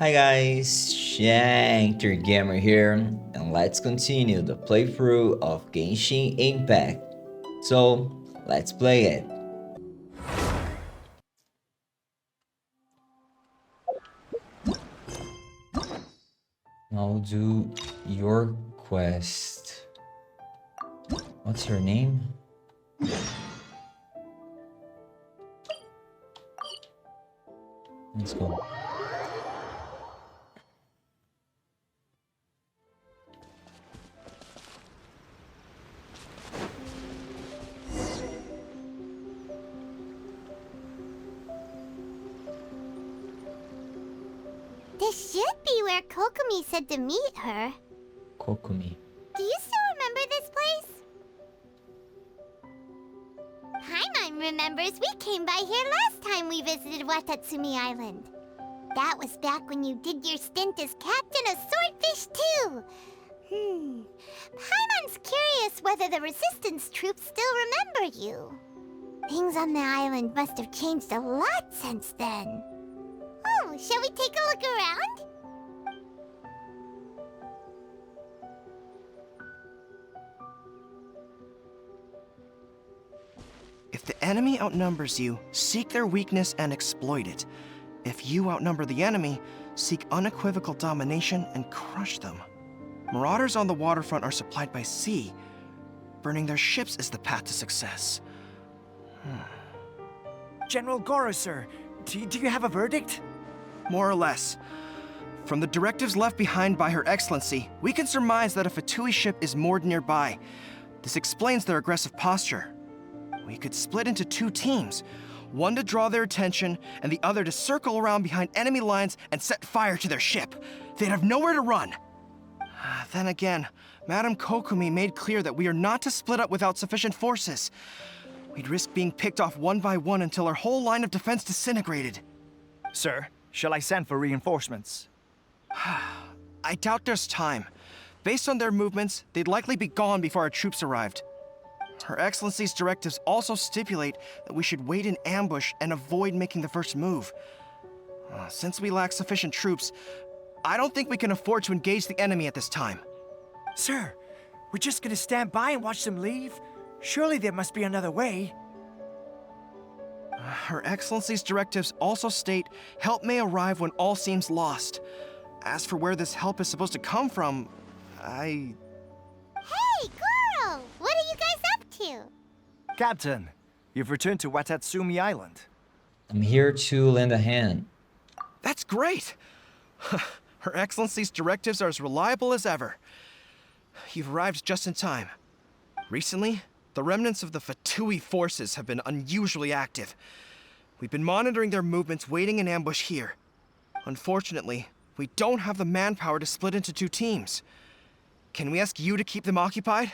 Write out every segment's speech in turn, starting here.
Hi guys, Shinter Gamer here, and let's continue the playthrough of Genshin Impact. So, let's play it. I'll do your quest. What's your name? Let's go. This should be where Kokomi said to meet her. Kokomi. Do you still remember this place? Paimon remembers we came by here last time we visited Watatsumi Island. That was back when you did your stint as captain of Swordfish too. Paimon's curious whether the Resistance troops still remember you. Things on the island must have changed a lot since then. Oh, shall we take a look around? If the enemy outnumbers you, seek their weakness and exploit it. If you outnumber the enemy, seek unequivocal domination and crush them. Marauders on the waterfront are supplied by sea. Burning their ships is the path to success. General Goro, sir, do you have a verdict? More or less. From the directives left behind by Her Excellency, we can surmise that a Fatui ship is moored nearby. This explains their aggressive posture. We could split into two teams, one to draw their attention, and the other to circle around behind enemy lines and set fire to their ship. They'd have nowhere to run. Then again, Madame Kokomi made clear that we are not to split up without sufficient forces. We'd risk being picked off one by one until our whole line of defense disintegrated. Sir, shall I send for reinforcements? I doubt there's time. Based on their movements, they'd likely be gone before our troops arrived. Her Excellency's directives also stipulate that we should wait in ambush and avoid making the first move. Since we lack sufficient troops, I don't think we can afford to engage the enemy at this time. Sir, we're just gonna stand by and watch them leave? Surely there must be another way. Her Excellency's directives also state help may arrive when all seems lost. As for where this help is supposed to come from, Hey, Goro! What are you guys up to? Captain, you've returned to Watatsumi Island. I'm here to lend a hand. That's great! Her Excellency's directives are as reliable as ever. You've arrived just in time. Recently, the remnants of the Fatui forces have been unusually active. We've been monitoring their movements, waiting in ambush here. Unfortunately, we don't have the manpower to split into two teams. Can we ask you to keep them occupied?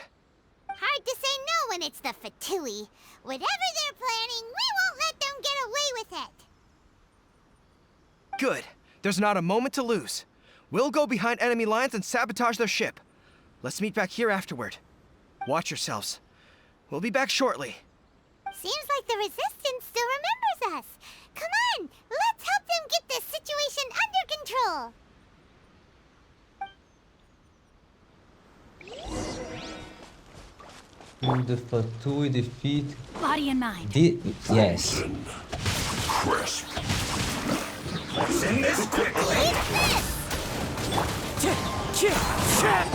Hard to say no when it's the Fatui. Whatever they're planning, we won't let them get away with it. Good. There's not a moment to lose. We'll go behind enemy lines and sabotage their ship. Let's meet back here afterward. Watch yourselves. We'll be back shortly. Seems like the Resistance still remembers us. Come on, let's help them get this situation under control. In the Fatui defeat. Body and mind. Yes. Crisp. What's in this quickly?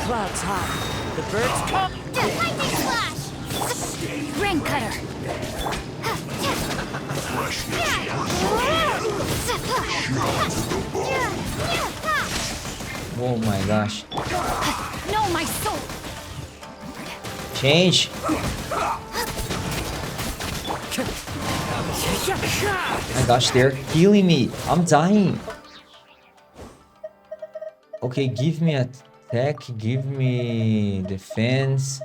Clouds high. The birds come. Lightning flash! Ring cutter. Oh my gosh. No, my soul. Change. My gosh, they're killing me. I'm dying. Okay, give me attack, give me defense.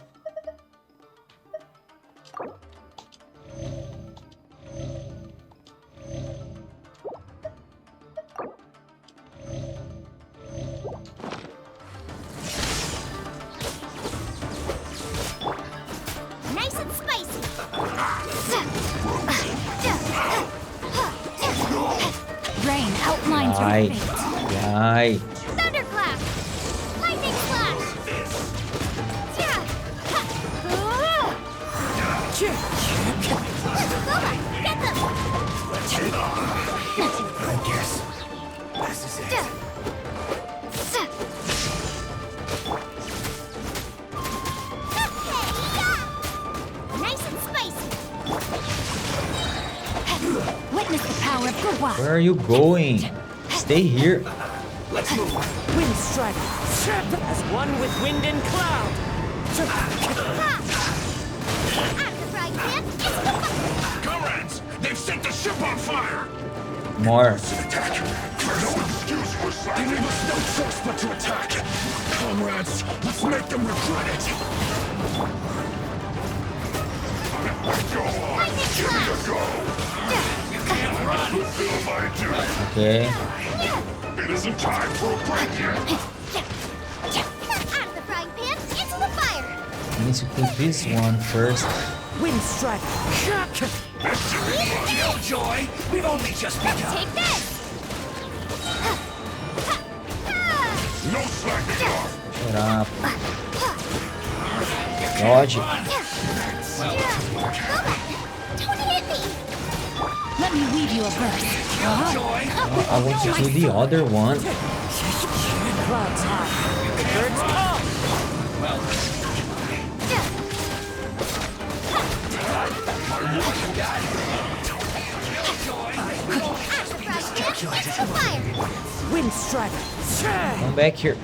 Nice and spicy. Rain outlines your Right. fate. Ai. Thunderclap! Lightning Slash! Yeah! Ha! Kokomi, get them! I guess this is it. Nice and spicy! Witness the power of Scraw. Where are you going? Stay here. Let's move. Wind strike. As one with wind and cloud. Out the frying pan, into the fire! Comrades, they've set the ship on fire. More. Attack. There's no excuse for silence. They leave us no choice but to attack. Comrades, let's make them regret it. Go on. Give me a go. You can't run. Fulfill my duty. Okay. It isn't time for a break yet. Out of the frying pan, into the fire! I need to cook this one first. Wind strike. This should be Killjoy. We've only just begun. Take this! No slacking off. Shut up. Dodge. Don't hit me! Let me weave you a verse. Killjoy. I want to do the other one. Clouds high. Birds call. Wind strike. Come back here.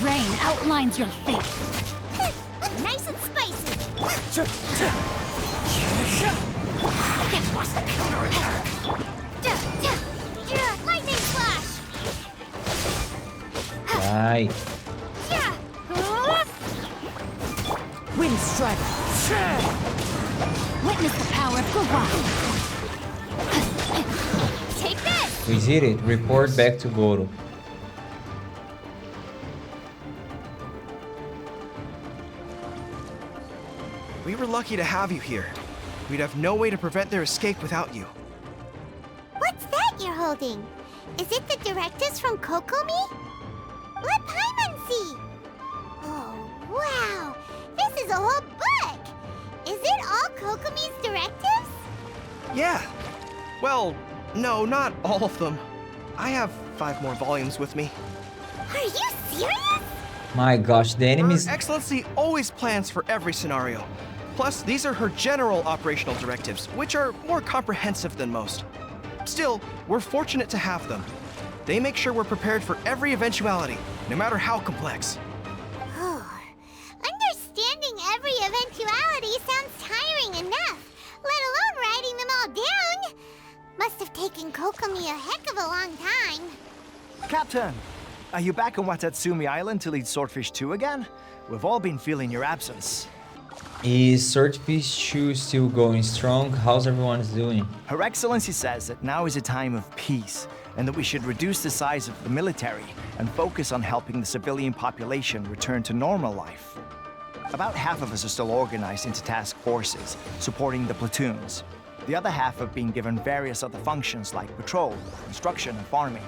Rain outlines your fate. Nice and spicy! Lightning Slash! Right. Wind strike. Witness the power of Scraw. Take this! We did it. Report back to Goro. We were lucky to have you here. We'd have no way to prevent their escape without you. What's that you're holding? Is it the directives from Kokomi? Let Paimon see! Oh, wow! This is a whole book! Is it all Kokomi's directives? Yeah. Well, no, not all of them. I have 5 more volumes with me. Are you serious? My gosh, the Her enemies. Excellency always plans for every scenario. Plus, these are her general operational directives, which are more comprehensive than most. Still, we're fortunate to have them. They make sure we're prepared for every eventuality, no matter how complex. Understanding every eventuality sounds tiring enough, let alone writing them all down. Must have taken Kokomi a heck of a long time. Captain, are you back on Watatsumi Island to lead Swordfish 2 again? We've all been feeling your absence. Is Swordfish 2 still going strong? How's everyone doing? Her Excellency says that now is a time of peace, and that we should reduce the size of the military and focus on helping the civilian population return to normal life. About half of us are still organized into task forces, supporting the platoons. The other half have been given various other functions like patrol, construction, and farming.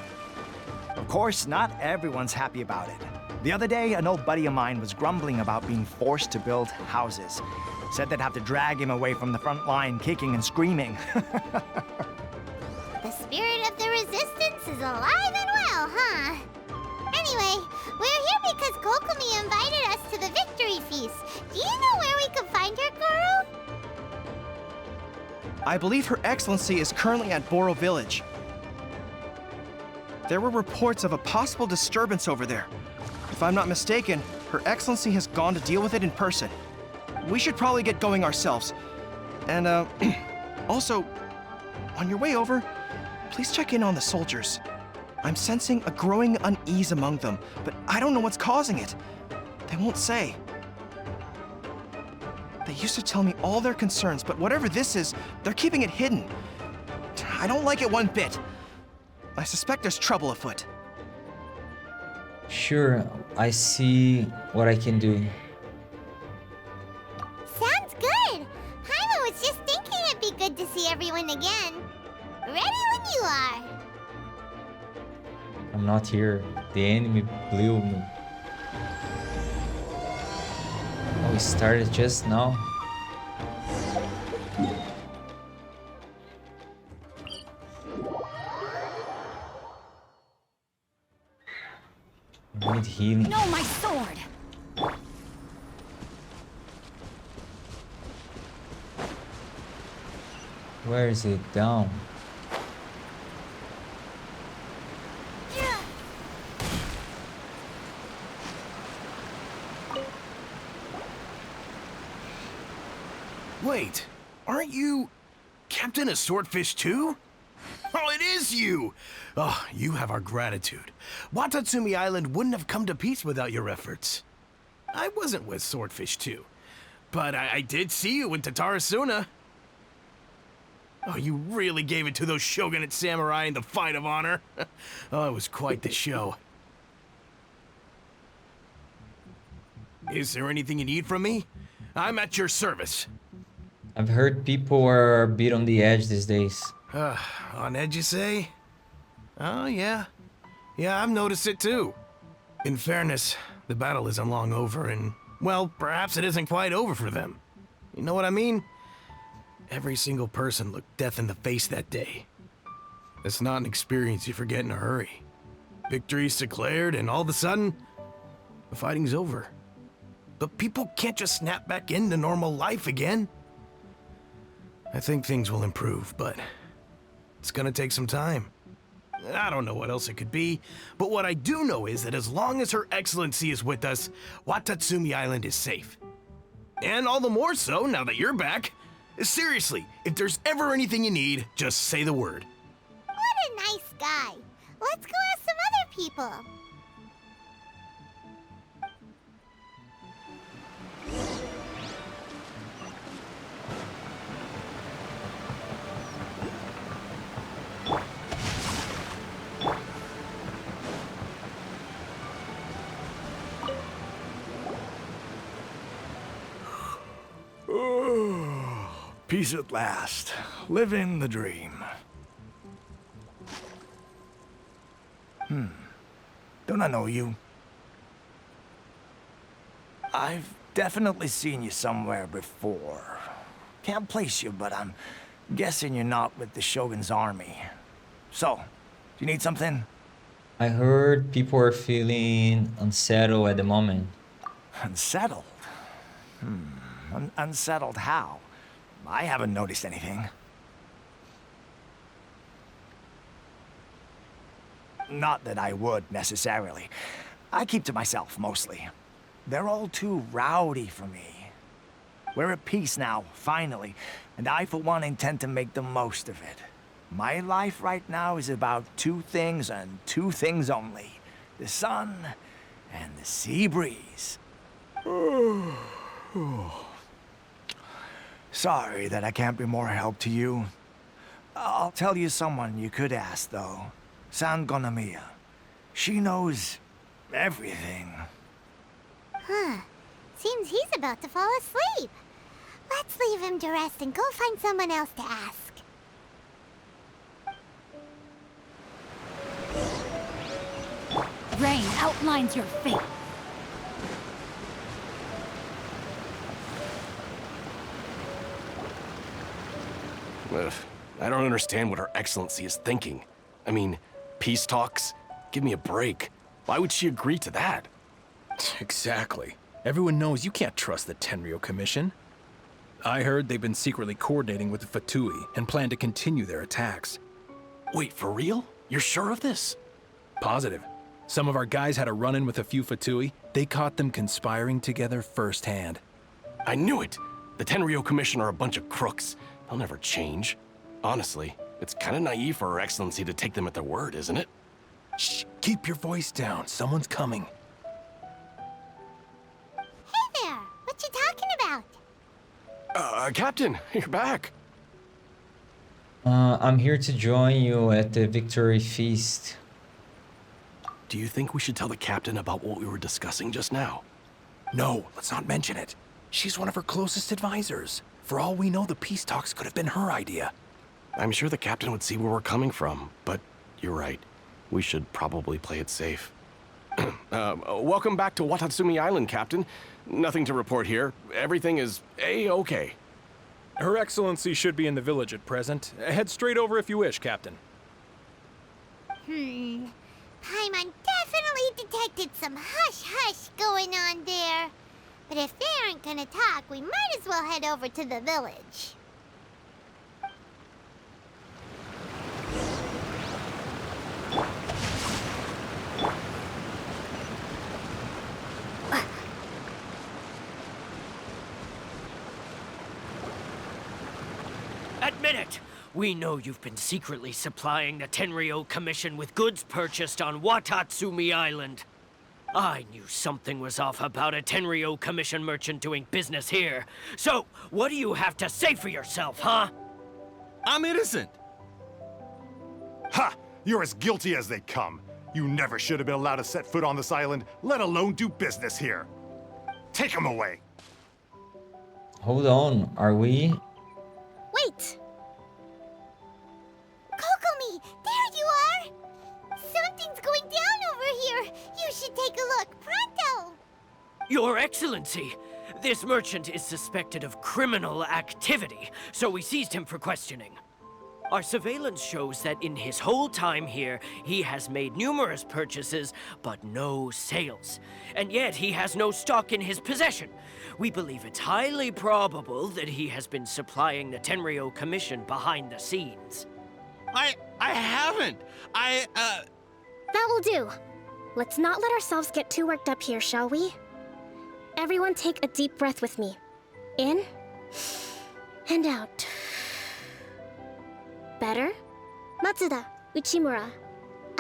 Of course, not everyone's happy about it. The other day, an old buddy of mine was grumbling about being forced to build houses. Said they'd have to drag him away from the front line, kicking and screaming. The spirit of the resistance is alive and well, huh? Anyway, we're here because Kokomi invited us to the victory feast. Do you know where we can find her, Goro? I believe Her Excellency is currently at Boro Village. There were reports of a possible disturbance over there. If I'm not mistaken, Her Excellency has gone to deal with it in person. We should probably get going ourselves. And, also, on your way over, please check in on the soldiers. I'm sensing a growing unease among them, but I don't know what's causing it. They won't say. They used to tell me all their concerns, but whatever this is, they're keeping it hidden. I don't like it one bit. I suspect there's trouble afoot. Sure, I see what I can do. Sounds good. Paimon was just thinking it'd be good to see everyone again. Ready when you are. I'm not here. The enemy blew me. Oh, we started just now. I need healing. No, my sword! Where is it? Down. Wait, aren't you Captain of Swordfish too? Oh, it is you! Oh, you have our gratitude. Watatsumi Island wouldn't have come to peace without your efforts. I wasn't with Swordfish too, but I did see you in Tatarasuna. Oh, you really gave it to those shogunate samurai in the fight of honor. Oh, it was quite the show. Is there anything you need from me? I'm at your service. I've heard people are a bit on the edge these days. On edge, you say? Oh, yeah. Yeah, I've noticed it too. In fairness, the battle isn't long over, and, well, perhaps it isn't quite over for them. You know what I mean? Every single person looked death in the face that day. It's not an experience you forget in a hurry. Victory's declared, and all of a sudden, the fighting's over. But people can't just snap back into normal life again. I think things will improve, but it's gonna take some time. I don't know what else it could be, but what I do know is that as long as Her Excellency is with us, Watatsumi Island is safe. And all the more so now that you're back. Seriously, if there's ever anything you need, just say the word. What a nice guy. Let's go ask some other people. Peace at last. Living the dream. Don't I know you? I've definitely seen you somewhere before. Can't place you, but I'm guessing you're not with the Shogun's army. So, do you need something? I heard people are feeling unsettled at the moment. Unsettled? Unsettled how? I haven't noticed anything. Not that I would, necessarily. I keep to myself, mostly. They're all too rowdy for me. We're at peace now, finally, and I, for one, intend to make the most of it. My life right now is about two things and two things only. The sun and the sea breeze. Sorry that I can't be more help to you. I'll tell you someone you could ask, though. San Gonamiya. She knows everything. Huh. Seems he's about to fall asleep. Let's leave him to rest and go find someone else to ask. Rain outlines your fate. Ugh, I don't understand what Her Excellency is thinking. I mean, peace talks? Give me a break. Why would she agree to that? Exactly. Everyone knows you can't trust the Tenryo Commission. I heard they've been secretly coordinating with the Fatui and plan to continue their attacks. Wait, for real? You're sure of this? Positive. Some of our guys had a run-in with a few Fatui. They caught them conspiring together firsthand. I knew it! The Tenryo Commission are a bunch of crooks. They'll never change. Honestly, it's kind of naive for Her Excellency to take them at their word, isn't it? Shh, keep your voice down. Someone's coming. Hey there! What you talking about? Captain, you're back. I'm here to join you at the victory feast. Do you think we should tell the captain about what we were discussing just now? No, let's not mention it. She's one of her closest advisors. For all we know, the peace talks could have been her idea. I'm sure the captain would see where we're coming from, but you're right. We should probably play it safe. Welcome back to Watatsumi Island, Captain. Nothing to report here. Everything is A-okay. Her Excellency should be in the village at present. Head straight over if you wish, Captain. Paimon definitely detected some hush-hush going on there. But if they aren't gonna talk, we might as well head over to the village. Admit it! We know you've been secretly supplying the Tenryou Commission with goods purchased on Watatsumi Island. I knew something was off about a Tenryou Commission merchant doing business here. So, what do you have to say for yourself, huh? I'm innocent! Ha! You're as guilty as they come. You never should have been allowed to set foot on this island, let alone do business here. Take him away! Hold on, are we? Wait! Kokomi, there you are! Something's going down over here! You should take a look, pronto! Your Excellency, this merchant is suspected of criminal activity, so we seized him for questioning. Our surveillance shows that in his whole time here, he has made numerous purchases, but no sales. And yet he has no stock in his possession. We believe it's highly probable that he has been supplying the Tenryou Commission behind the scenes. I haven't! That will do. Let's not let ourselves get too worked up here, shall we? Everyone take a deep breath with me. In and out. Better? Matsuda, Uchimura,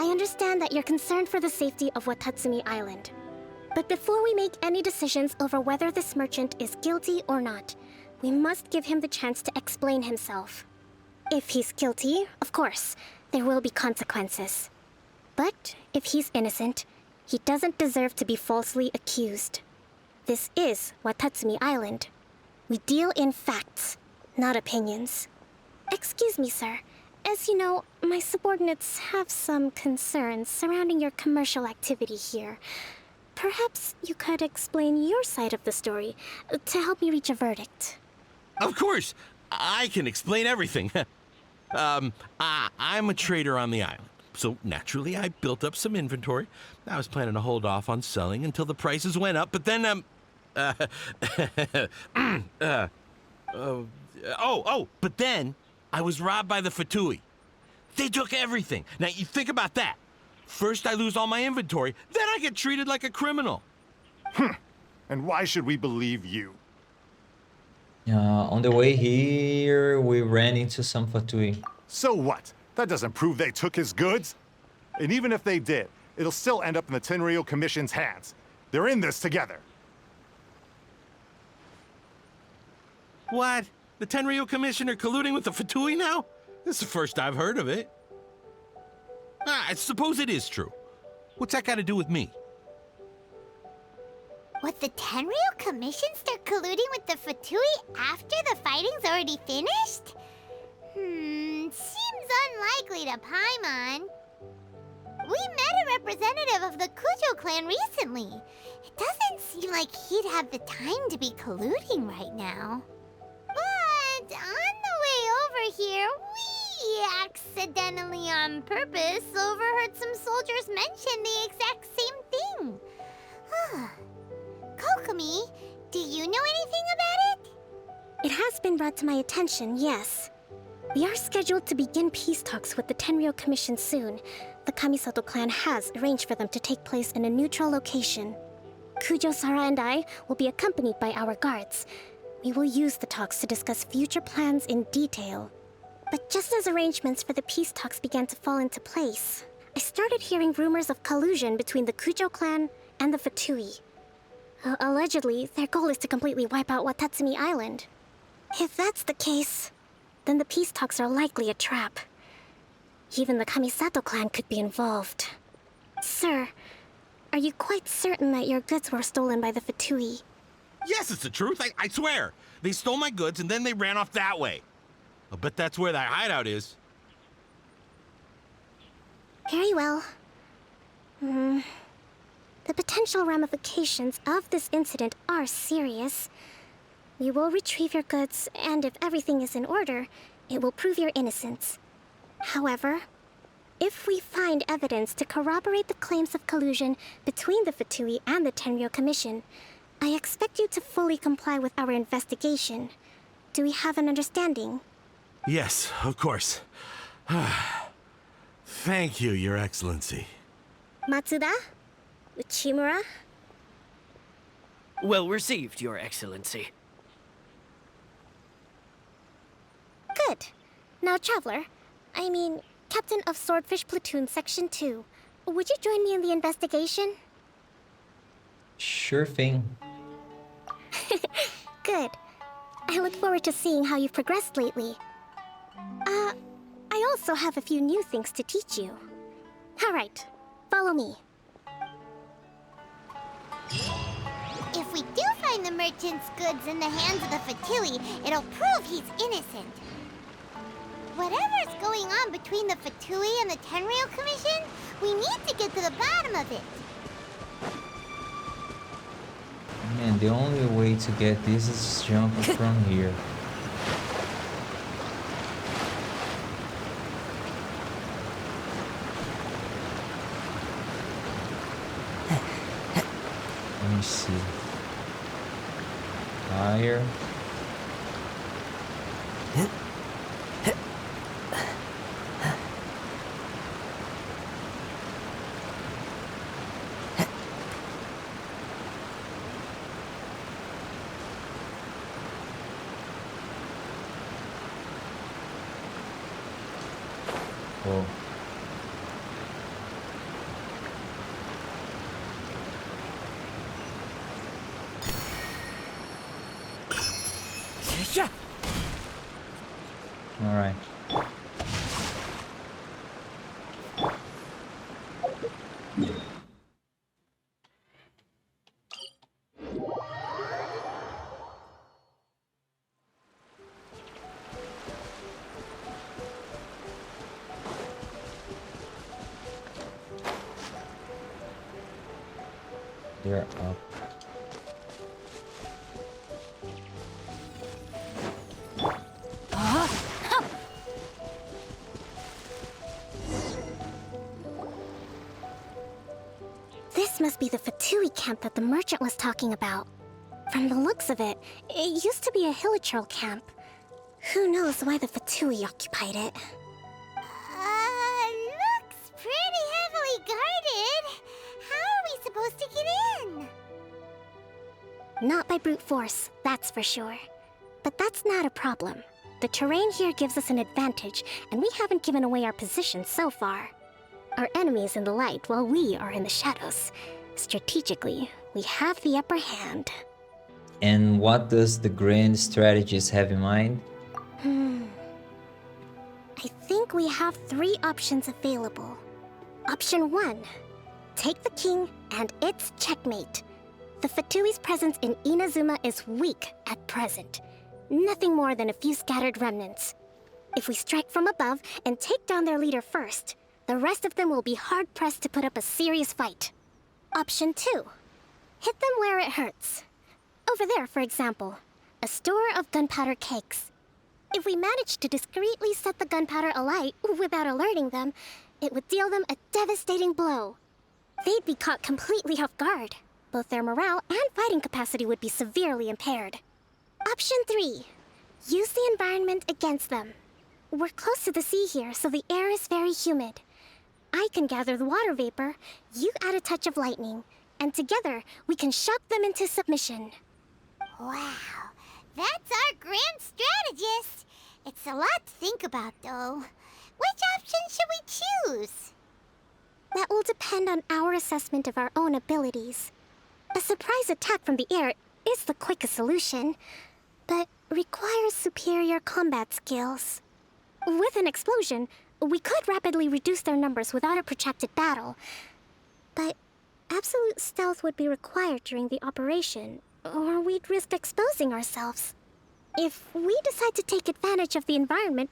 I understand that you're concerned for the safety of Watatsumi Island. But before we make any decisions over whether this merchant is guilty or not, we must give him the chance to explain himself. If he's guilty, of course, there will be consequences. But if he's innocent, he doesn't deserve to be falsely accused. This is Watatsumi Island. We deal in facts, not opinions. Excuse me, sir. As you know, my subordinates have some concerns surrounding your commercial activity here. Perhaps you could explain your side of the story to help me reach a verdict. Of course! I can explain everything. I'm a trader on the island, so naturally I built up some inventory. I was planning to hold off on selling until the prices went up, but then, but then I was robbed by the Fatui. They took everything. Now, you think about that. First I lose all my inventory, then I get treated like a criminal. And why should we believe you? On the way here, we ran into some Fatui. So what? That doesn't prove they took his goods. And even if they did, it'll still end up in the Tenryou Commission's hands. They're in this together. What? The Tenryou Commission are colluding with the Fatui now? This is the first I've heard of it. I suppose it is true. What's that got to do with me? What, the Tenryou Commission start colluding with the Fatui after the fighting's already finished? Seems unlikely to Paimon. We met a representative of the Kujo clan recently. It doesn't seem like he'd have the time to be colluding right now. But on the way over here, we accidentally on purpose overheard some soldiers mention the exact same thing. Kokomi, do you know anything about it? It has been brought to my attention, yes. We are scheduled to begin peace talks with the Tenryou Commission soon. The Kamisato clan has arranged for them to take place in a neutral location. Kujo-Sara and I will be accompanied by our guards. We will use the talks to discuss future plans in detail. But just as arrangements for the peace talks began to fall into place, I started hearing rumors of collusion between the Kujo clan and the Fatui. Allegedly, their goal is to completely wipe out Watatsumi Island. If that's the case, then the peace talks are likely a trap. Even the Kamisato clan could be involved. Sir, are you quite certain that your goods were stolen by the Fatui? Yes, it's the truth. I swear. They stole my goods and then they ran off that way. I'll bet that's where that hideout is. Very well. The potential ramifications of this incident are serious. We will retrieve your goods, and if everything is in order, it will prove your innocence. However, if we find evidence to corroborate the claims of collusion between the Fatui and the Tenryo Commission, I expect you to fully comply with our investigation. Do we have an understanding? Yes, of course. Thank you, Your Excellency. Matsuda? Uchimura? Well received, Your Excellency. Good. Now, Traveler, Captain of Swordfish Platoon Section 2, would you join me in the investigation? Sure thing. Good. I look forward to seeing how you've progressed lately. I also have a few new things to teach you. Alright, follow me. If we do find the merchant's goods in the hands of the Fatui, it'll prove he's innocent. Whatever's going on between the Fatui and the Tenryo Commission, we need to get to the bottom of it. Man, the only way to get this is jumping from here. Let me see. Fire. Oh. All right. They're up. This must be the Fatui camp that the merchant was talking about. From the looks of it, it used to be a Hilichurl camp. Who knows why the Fatui occupied it? Looks pretty heavily guarded. How are we supposed to get in? Not by brute force, that's for sure. But that's not a problem. The terrain here gives us an advantage, and we haven't given away our position so far. Our enemy is in the light while we are in the shadows. Strategically, we have the upper hand. And what does the grand strategist have in mind? I think we have 3 options available. Option 1. Take the king, and it's checkmate. The Fatui's presence in Inazuma is weak at present. Nothing more than a few scattered remnants. If we strike from above and take down their leader first, the rest of them will be hard-pressed to put up a serious fight. Option 2. Hit them where it hurts. Over there, for example, a store of gunpowder cakes. If we manage to discreetly set the gunpowder alight without alerting them, it would deal them a devastating blow. They'd be caught completely off guard. Both their morale and fighting capacity would be severely impaired. Option 3. Use the environment against them. We're close to the sea here, so the air is very humid. I can gather the water vapor, you add a touch of lightning, and together we can shock them into submission. Wow, that's our grand strategist. It's a lot to think about, though. Which option should we choose? That will depend on our assessment of our own abilities. A surprise attack from the air is the quickest solution, but requires superior combat skills. With an explosion, we could rapidly reduce their numbers without a protracted battle, but absolute stealth would be required during the operation, or we'd risk exposing ourselves. If we decide to take advantage of the environment,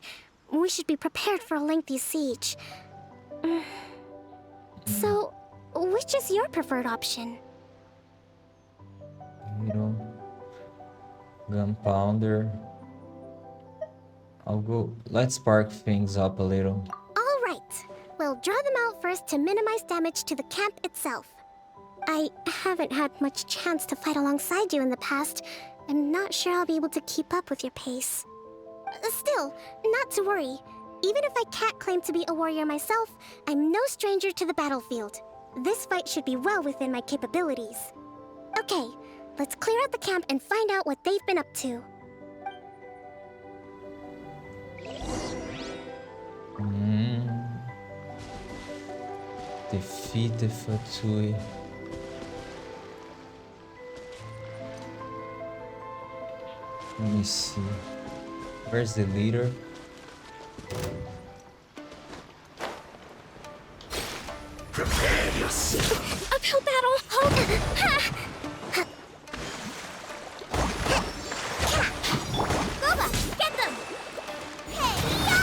we should be prepared for a lengthy siege. So, which is your preferred option? You know, gunpowder. I'll go. Let's spark things up a little. All right. We'll draw them out first to minimize damage to the camp itself. I haven't had much chance to fight alongside you in the past. I'm not sure I'll be able to keep up with your pace. Still, not to worry. Even if I can't claim to be a warrior myself, I'm no stranger to the battlefield. This fight should be well within my capabilities. Okay, let's clear out the camp and find out what they've been up to. Defeat the Fatui. Let me see. Where's the leader? Prepare yourself. Uphill battle! Hold! Boba, get them! Hey-ya!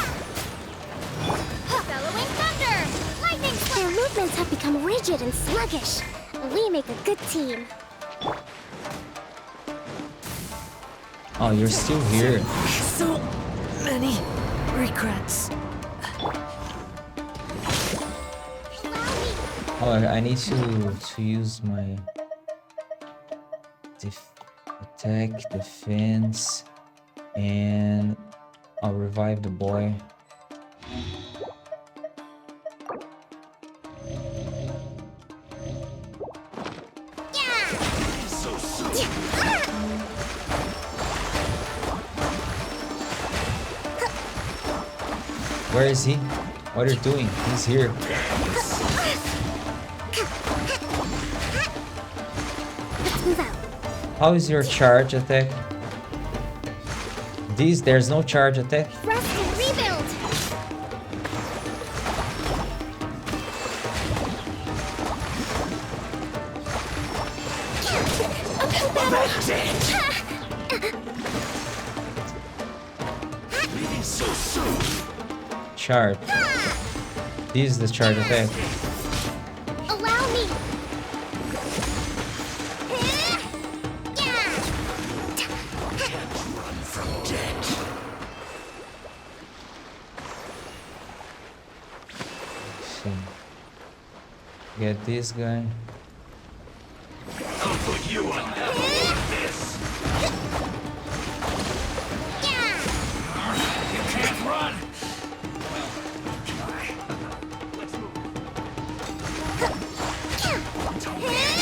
Bellowing thunder! Lightning Their movements have become rigid and sluggish. We make a good team. Oh, you're still here. So many regrets. Oh, I need to use my attack, defense, and I'll revive the boy. Where is he? What are you doing? He's here. How is your charge attack? There's no charge attack. Rest and rebuild! Charge. This is the charge attack. Allow me! Get this guy. I'll put you on level with this. You can't run.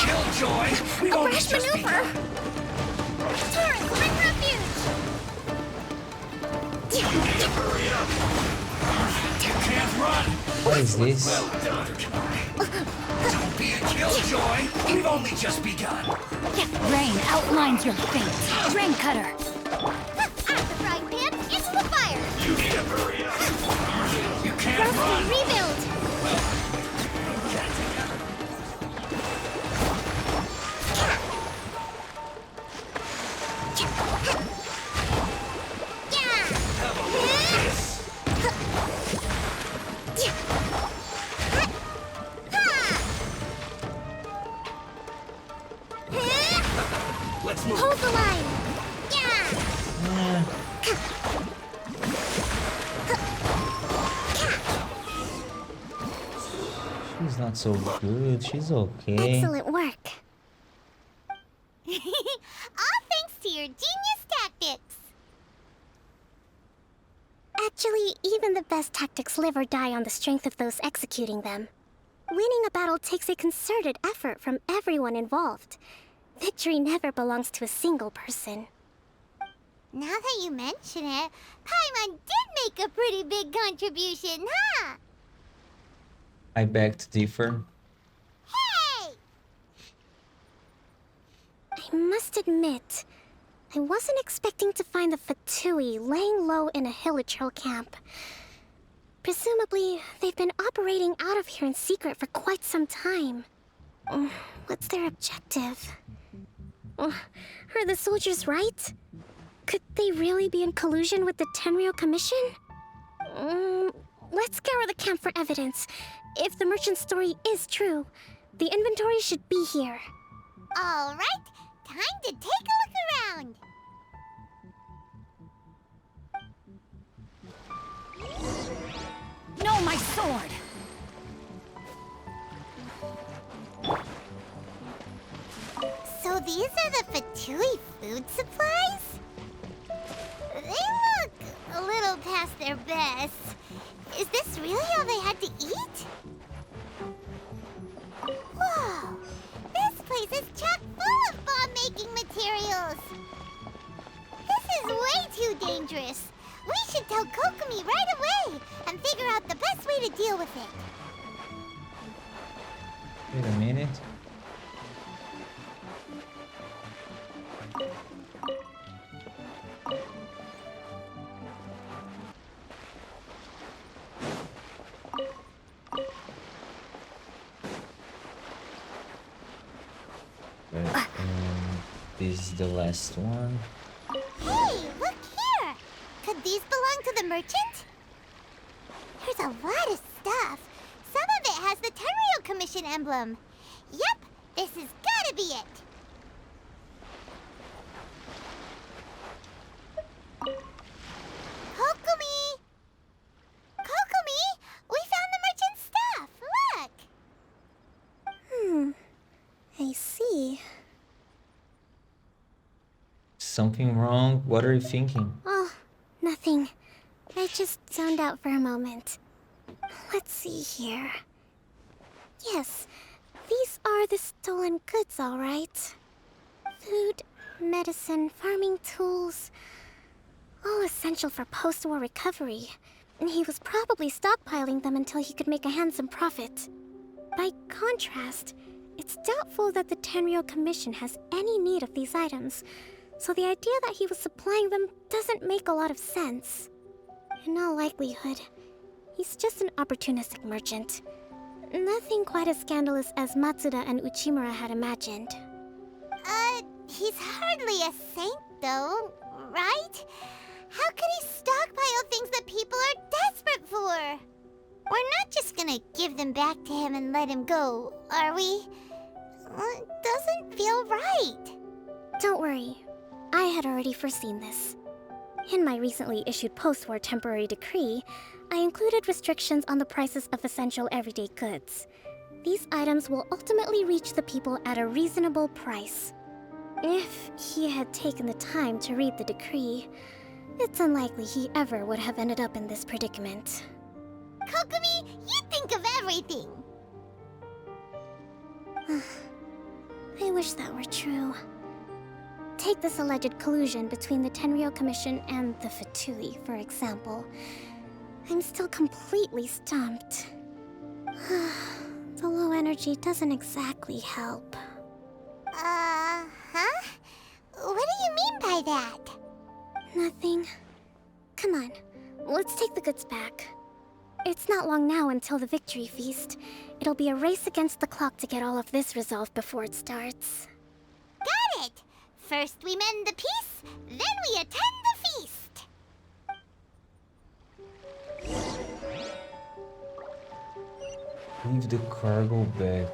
Killjoy! We A won't rash just be maneuver! Torrent, bring refuge! You need to hurry up. You can't run. What is this? Well done. Don't be a killjoy. We've only just begun. Rain outlines your fate. Rain cutter. Out the frying pan, into the fire! You need to hurry up. You can't Rest run. and rebuild! Let's move. Hold the line! Yeah! She's not so good. She's okay. Excellent work. All thanks to your genius tactics! Actually, even the best tactics live or die on the strength of those executing them. Winning a battle takes a concerted effort from everyone involved. Victory never belongs to a single person. Now that you mention it, Paimon did make a pretty big contribution, huh? I beg to differ. Hey! I must admit, I wasn't expecting to find the Fatui laying low in a Hilichurl camp. Presumably, they've been operating out of here in secret for quite some time. What's their objective? Are the soldiers right? Could they really be in collusion with the Tenryou Commission? Let's scour the camp for evidence. If the merchant's story is true, the inventory should be here. All right, time to take a look around. No, my sword! So these are the Fatui food supplies? They look a little past their best. Is this really all they had to eat? Whoa! This place is chock full of bomb-making materials! This is way too dangerous! We should tell Kokomi right away and figure out the best way to deal with it. Wait a minute. But, this is the last one. Hey, look here! Could these belong to the merchant? There's a lot of stuff. Some of it has the Tenryou Commission emblem. Yep, this has gotta be it. Kokomi! Kokomi! We found the merchant's stuff! Look! I see. Something wrong? What are you thinking? Oh, nothing. I just zoned out for a moment. Let's see here. Yes, these are the stolen goods, all right. Food, medicine, farming tools. All essential for post-war recovery. And he was probably stockpiling them until he could make a handsome profit. By contrast, it's doubtful that the Tenryou Commission has any need of these items, so the idea that he was supplying them doesn't make a lot of sense. In all likelihood, he's just an opportunistic merchant. Nothing quite as scandalous as Matsuda and Uchimura had imagined. He's hardly a saint, though, right? How could he stockpile things that people are desperate for? We're not just gonna give them back to him and let him go, are we? It doesn't feel right. Don't worry. I had already foreseen this. In my recently issued post-war temporary decree, I included restrictions on the prices of essential everyday goods. These items will ultimately reach the people at a reasonable price. If he had taken the time to read the decree, it's unlikely he ever would have ended up in this predicament. Kokomi, you think of everything! I wish that were true. Take this alleged collusion between the Tenryou Commission and the Fatui, for example. I'm still completely stumped. The low energy doesn't exactly help. Huh? What do you mean by that? Nothing. Come on, let's take the goods back. It's not long now until the victory feast. It'll be a race against the clock to get all of this resolved before it starts. Got it! First we mend the peace, then we attend the feast! Leave the cargo back.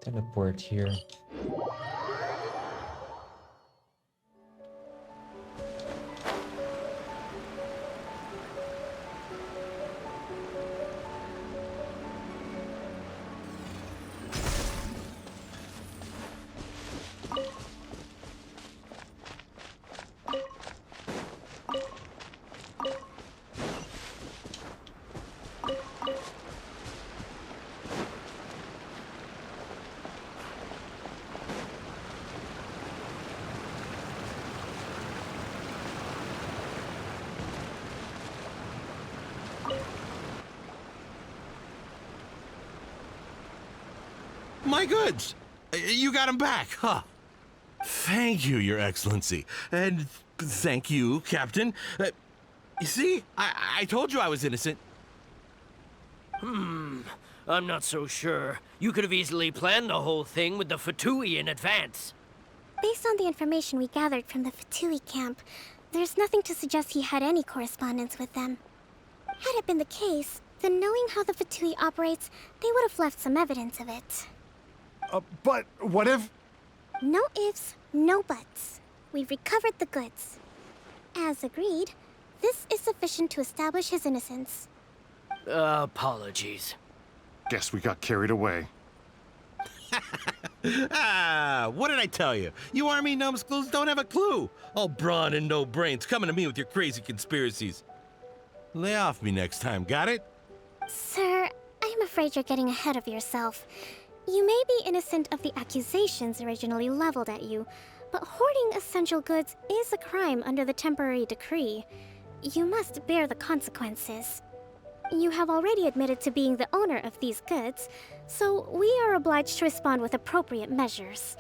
Teleport here. My goods! You got them back, huh? Thank you, Your Excellency. And thank you, Captain. You see? I told you I was innocent. I'm not so sure. You could have easily planned the whole thing with the Fatui in advance. Based on the information we gathered from the Fatui camp, there's nothing to suggest he had any correspondence with them. Had it been the case, then knowing how the Fatui operates, they would have left some evidence of it. But what if... No ifs, no buts. We've recovered the goods. As agreed, this is sufficient to establish his innocence. Apologies. Guess we got carried away. What did I tell you? You army numbskulls don't have a clue. All brawn and no brains coming to me with your crazy conspiracies. Lay off me next time, got it? Sir, I'm afraid you're getting ahead of yourself. You may be innocent of the accusations originally leveled at you, but hoarding essential goods is a crime under the temporary decree. You must bear the consequences. You have already admitted to being the owner of these goods, so we are obliged to respond with appropriate measures.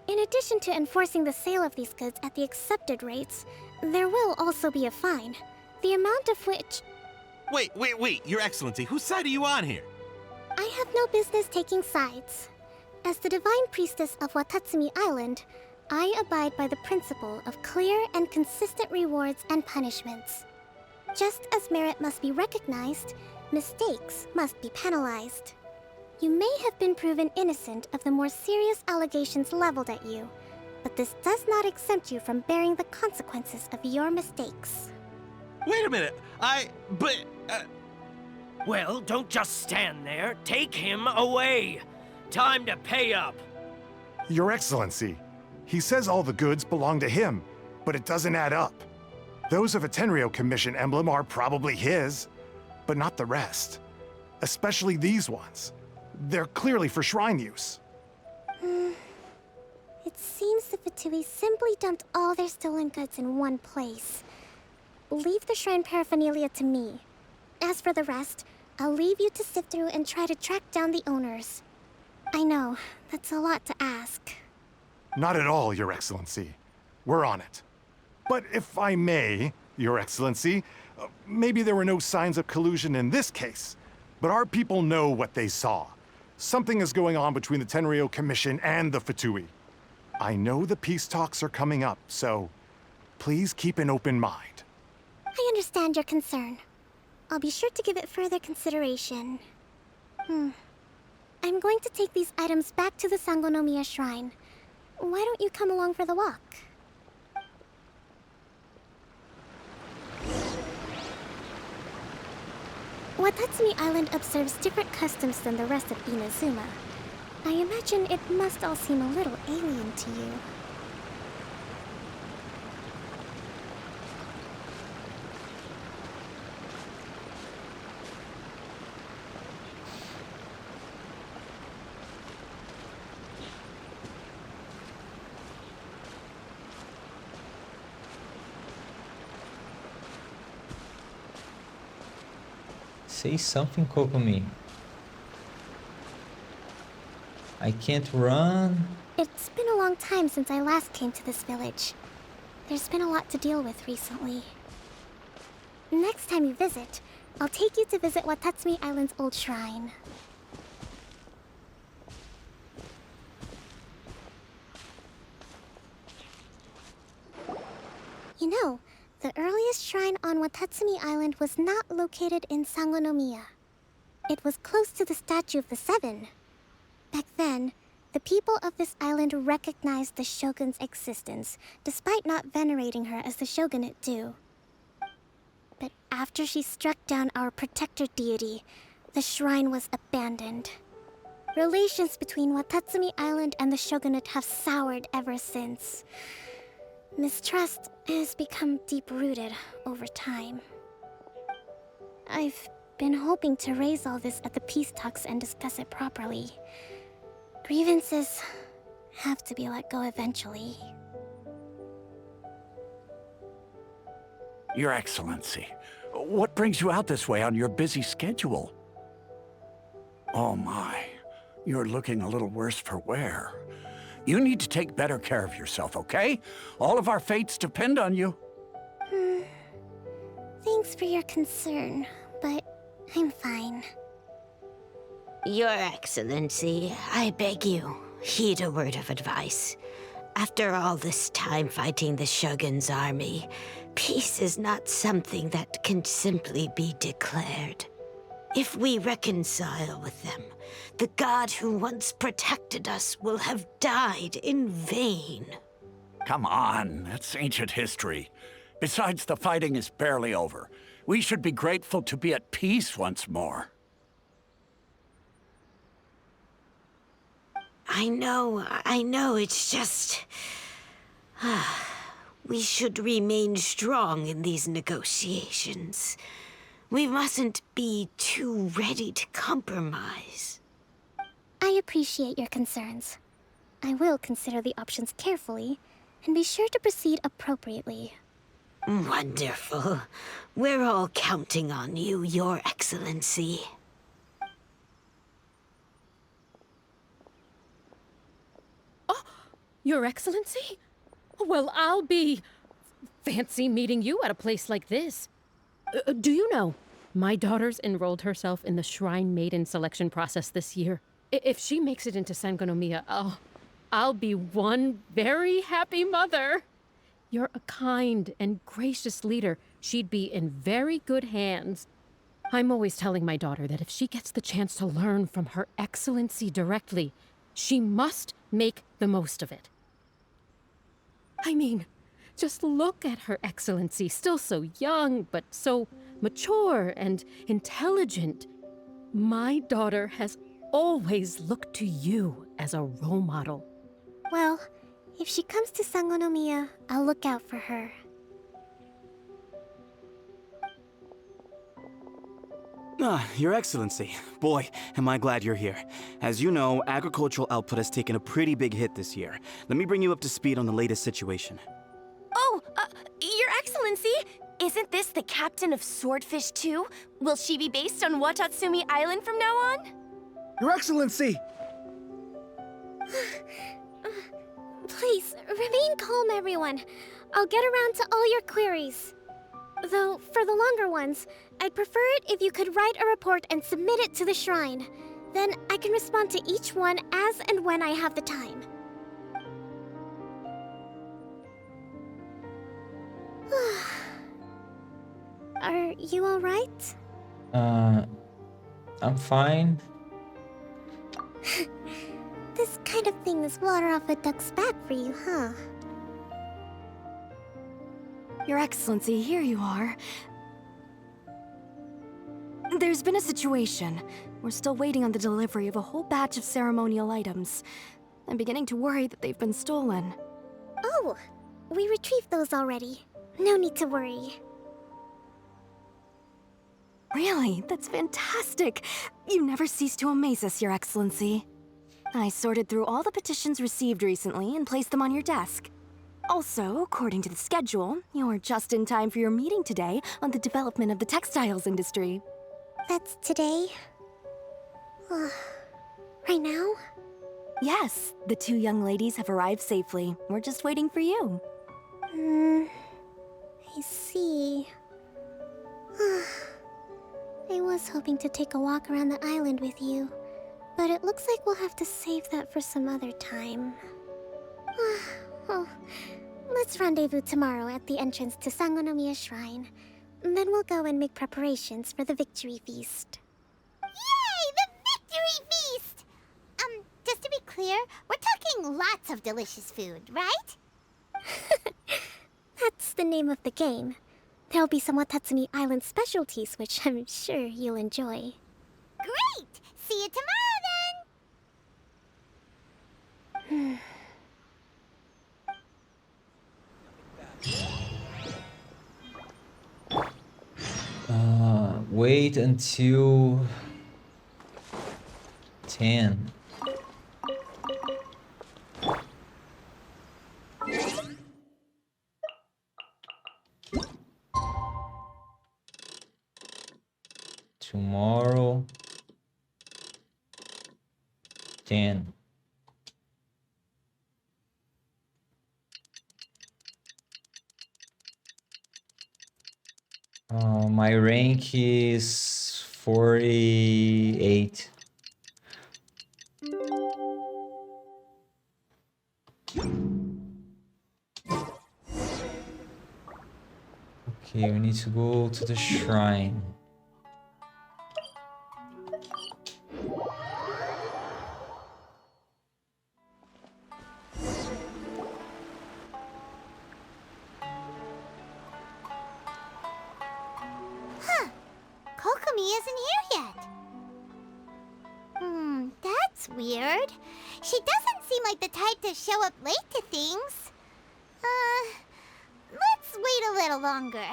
In addition to enforcing the sale of these goods at the accepted rates, there will also be a fine, the amount of which... Wait, Your Excellency, whose side are you on here? I have no business taking sides. As the Divine Priestess of Watatsumi Island, I abide by the principle of clear and consistent rewards and punishments. Just as merit must be recognized, mistakes must be penalized. You may have been proven innocent of the more serious allegations leveled at you, but this does not exempt you from bearing the consequences of your mistakes. Wait a minute, Well, don't just stand there. Take him away. Time to pay up. Your Excellency, he says all the goods belong to him, but it doesn't add up. Those of a Tenryo Commission emblem are probably his, but not the rest. Especially these ones. They're clearly for shrine use. It seems the Fatui simply dumped all their stolen goods in one place. Leave the shrine paraphernalia to me. As for the rest, I'll leave you to sift through and try to track down the owners. I know, that's a lot to ask. Not at all, Your Excellency. We're on it. But if I may, Your Excellency, maybe there were no signs of collusion in this case, but our people know what they saw. Something is going on between the Tenryo Commission and the Fatui. I know the peace talks are coming up, so please keep an open mind. I understand your concern. I'll be sure to give it further consideration. I'm going to take these items back to the Sangonomiya Shrine. Why don't you come along for the walk? Watatsumi Island observes different customs than the rest of Inazuma. I imagine it must all seem a little alien to you. Say something, Kokomi. I can't run. It's been a long time since I last came to this village. There's been a lot to deal with recently. Next time you visit, I'll take you to visit Watatsumi Island's old shrine. You know, the earliest shrine on Watatsumi Island was not located in Sangonomiya. It was close to the Statue of the Seven. Back then, the people of this island recognized the shogun's existence, despite not venerating her as the shogunate do. But after she struck down our protector deity, the shrine was abandoned. Relations between Watatsumi Island and the shogunate have soured ever since. Mistrust has become deep-rooted over time. I've been hoping to raise all this at the peace talks and discuss it properly. Grievances have to be let go eventually. Your Excellency, what brings you out this way on your busy schedule? Oh my, you're looking a little worse for wear. You need to take better care of yourself, okay? All of our fates depend on you. Thanks for your concern, but I'm fine. Your Excellency, I beg you, heed a word of advice. After all this time fighting the Shogun's army, peace is not something that can simply be declared. If we reconcile with them, the god who once protected us will have died in vain. Come on, that's ancient history. Besides, the fighting is barely over. We should be grateful to be at peace once more. I know, it's just... we should remain strong in these negotiations. We mustn't be too ready to compromise. I appreciate your concerns. I will consider the options carefully, and be sure to proceed appropriately. Wonderful. We're all counting on you, Your Excellency. Your Excellency? Well, I'll be... fancy meeting you at a place like this. Do you know, my daughter's enrolled herself in the Shrine Maiden selection process this year. If she makes it into Sangonomiya, I'll be one very happy mother. You're a kind and gracious leader. She'd be in very good hands. I'm always telling my daughter that if she gets the chance to learn from Her Excellency directly, she must make the most of it. I mean, just look at Her Excellency, still so young, but so mature and intelligent. My daughter has always looked to you as a role model. Well, if she comes to Sangonomiya, I'll look out for her. Your Excellency. Boy, am I glad you're here. As you know, agricultural output has taken a pretty big hit this year. Let me bring you up to speed on the latest situation. Oh, Your Excellency! Isn't this the captain of Swordfish 2? Will she be based on Watatsumi Island from now on? Your Excellency! Please, remain calm, everyone. I'll get around to all your queries. Though, for the longer ones, I'd prefer it if you could write a report and submit it to the shrine. Then I can respond to each one as and when I have the time. Are you alright? I'm fine. This kind of thing is water off a duck's back for you, huh? Your Excellency, here you are. There's been a situation. We're still waiting on the delivery of a whole batch of ceremonial items. I'm beginning to worry that they've been stolen. Oh, we retrieved those already. No need to worry. Really? That's fantastic. You never cease to amaze us, Your Excellency. I sorted through all the petitions received recently and placed them on your desk. Also, according to the schedule, you're just in time for your meeting today on the development of the textiles industry. That's today? Right now? Yes, the two young ladies have arrived safely. We're just waiting for you. I see. I was hoping to take a walk around the island with you, but it looks like we'll have to save that for some other time. Well, let's rendezvous tomorrow at the entrance to Sangonomiya Shrine. Then we'll go and make preparations for the victory feast. Yay! The victory feast! Just to be clear, we're talking lots of delicious food, right? That's the name of the game. There'll be some Watatsumi Island specialties, which I'm sure you'll enjoy. Great! See you tomorrow, then! Wait until 10. Tomorrow 10. My rank is 48. Okay, we need to go to the shrine. Huh. Kokomi isn't here yet. That's weird. She doesn't seem like the type to show up late to things. Let's wait a little longer.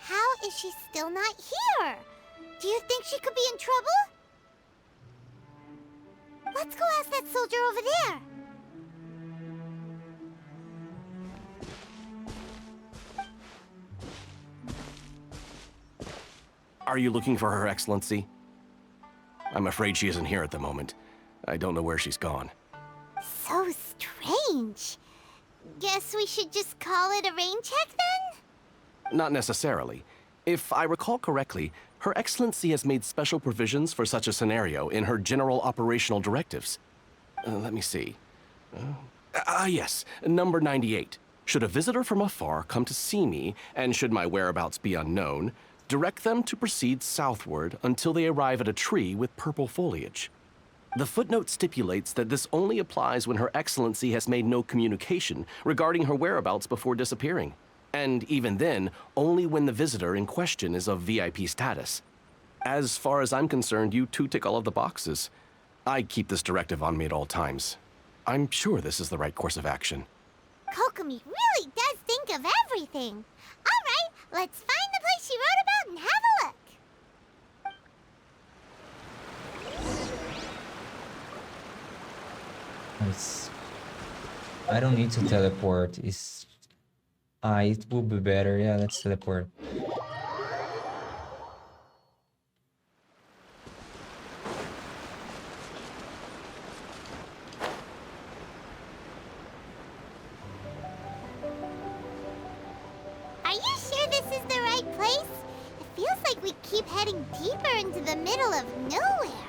How is she still not here? Do you think she could be in trouble? Let's go ask that soldier over there. Are you looking for Her Excellency? I'm afraid she isn't here at the moment. I don't know where she's gone. So strange. Guess we should just call it a rain check then? Not necessarily. If I recall correctly, Her Excellency has made special provisions for such a scenario in her general operational directives. Let me see. Yes, number 98. Should a visitor from afar come to see me, and should my whereabouts be unknown, direct them to proceed southward until they arrive at a tree with purple foliage. The footnote stipulates that this only applies when Her Excellency has made no communication regarding her whereabouts before disappearing. And even then, only when the visitor in question is of VIP status. As far as I'm concerned, you two tick all of the boxes. I keep this directive on me at all times. I'm sure this is the right course of action. Kokomi really does think of everything. All right, let's find the place she wrote about and have a look. I don't need to teleport. It will be better. Yeah, let's teleport. Are you sure this is the right place? It feels like we keep heading deeper into the middle of nowhere.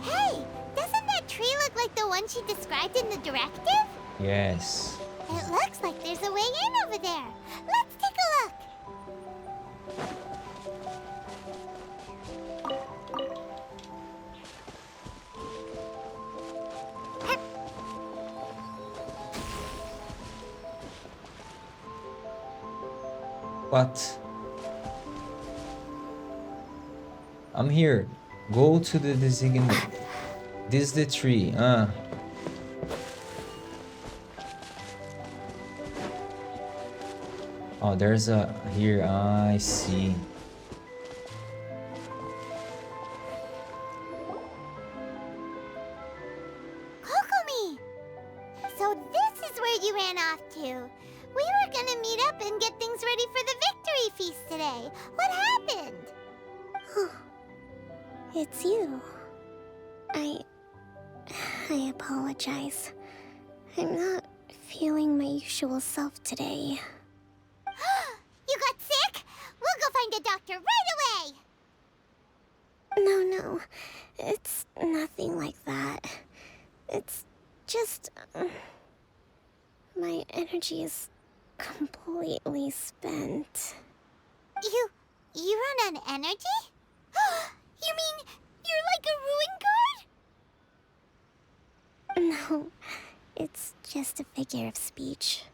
Hey, doesn't that tree look like the one she described in the directive? Yes. It looks like there's a way in over there. Let's take a look. What? I'm here. Go to the designated. This is the tree. Oh, there's a here. I see. Kokomi! So this is where you ran off to. We were gonna meet up and get things ready for the victory feast today. What happened? It's you. I apologize. I'm not feeling my usual self today. You got sick? We'll go find a doctor right away! No. It's nothing like that. It's just... my energy is completely spent. You run on energy? You mean you're like a ruin guard? No, it's just a figure of speech.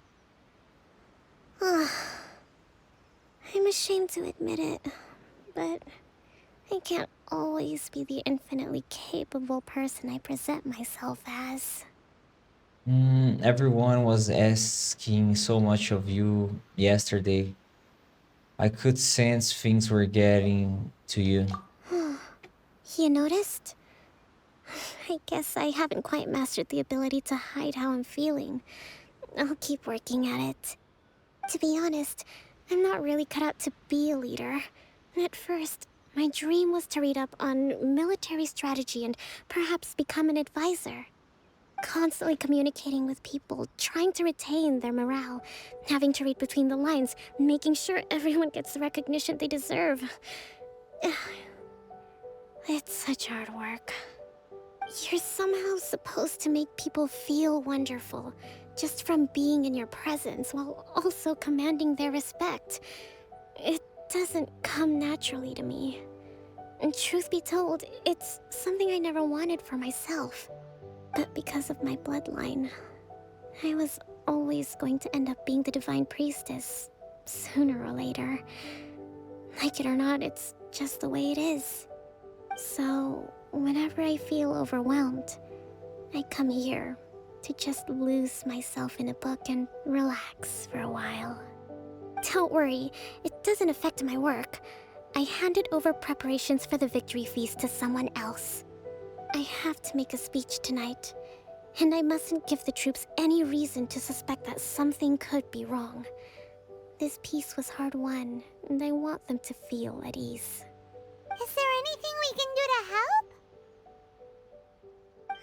I'm ashamed to admit it, but I can't always be the infinitely capable person I present myself as. Everyone was asking so much of you yesterday. I could sense things were getting to you. You noticed? I guess I haven't quite mastered the ability to hide how I'm feeling. I'll keep working at it. To be honest, I'm not really cut out to be a leader. At first, my dream was to read up on military strategy and perhaps become an advisor. Constantly communicating with people, trying to retain their morale, having to read between the lines, making sure everyone gets the recognition they deserve. It's such hard work. You're somehow supposed to make people feel wonderful, just from being in your presence, while also commanding their respect. It doesn't come naturally to me. And truth be told, it's something I never wanted for myself. But because of my bloodline, I was always going to end up being the Divine Priestess, sooner or later. Like it or not, it's just the way it is. So, whenever I feel overwhelmed, I come here to just lose myself in a book and relax for a while. Don't worry, it doesn't affect my work. I handed over preparations for the victory feast to someone else. I have to make a speech tonight, and I mustn't give the troops any reason to suspect that something could be wrong. This peace was hard won, and I want them to feel at ease. Is there anything we can do to help?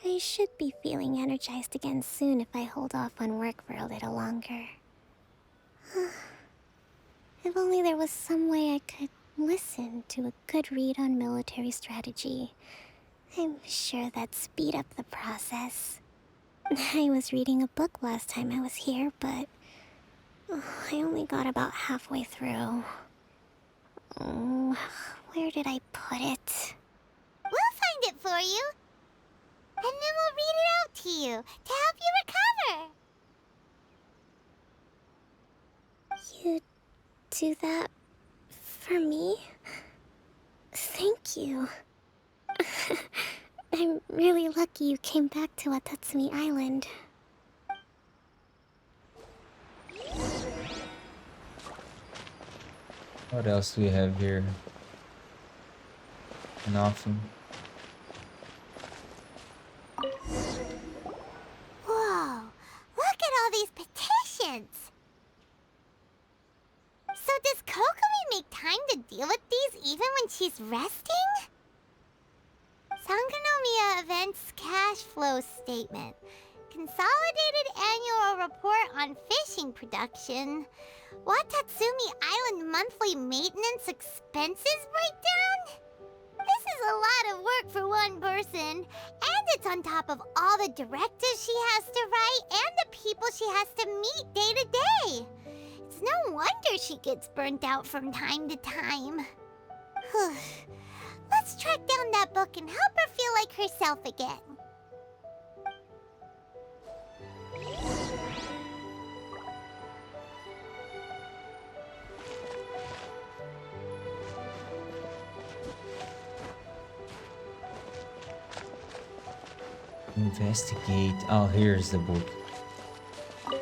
I should be feeling energized again soon if I hold off on work for a little longer. If only there was some way I could listen to a good read on military strategy. I'm sure that'd speed up the process. I was reading a book last time I was here, but I only got about halfway through. Where did I put it? We'll find it for you. And then we'll read it out to you to help you recover. You do that for me? Thank you. I'm really lucky you came back to Watatsumi Island. What else do we have here? Nothing. Whoa, look at all these petitions. So does Kokomi make time to deal with these even when she's resting? Sangonomiya Events Cash Flow Statement. Consolidated Annual Report on Fishing Production. Watatsumi Island Monthly Maintenance Expenses Breakdown? This is a lot of work for one person, and it's on top of all the directives she has to write and the people she has to meet day to day. It's no wonder she gets burnt out from time to time. Let's track down that book and help her feel like herself again. Investigate. Oh, here's the book. Hey,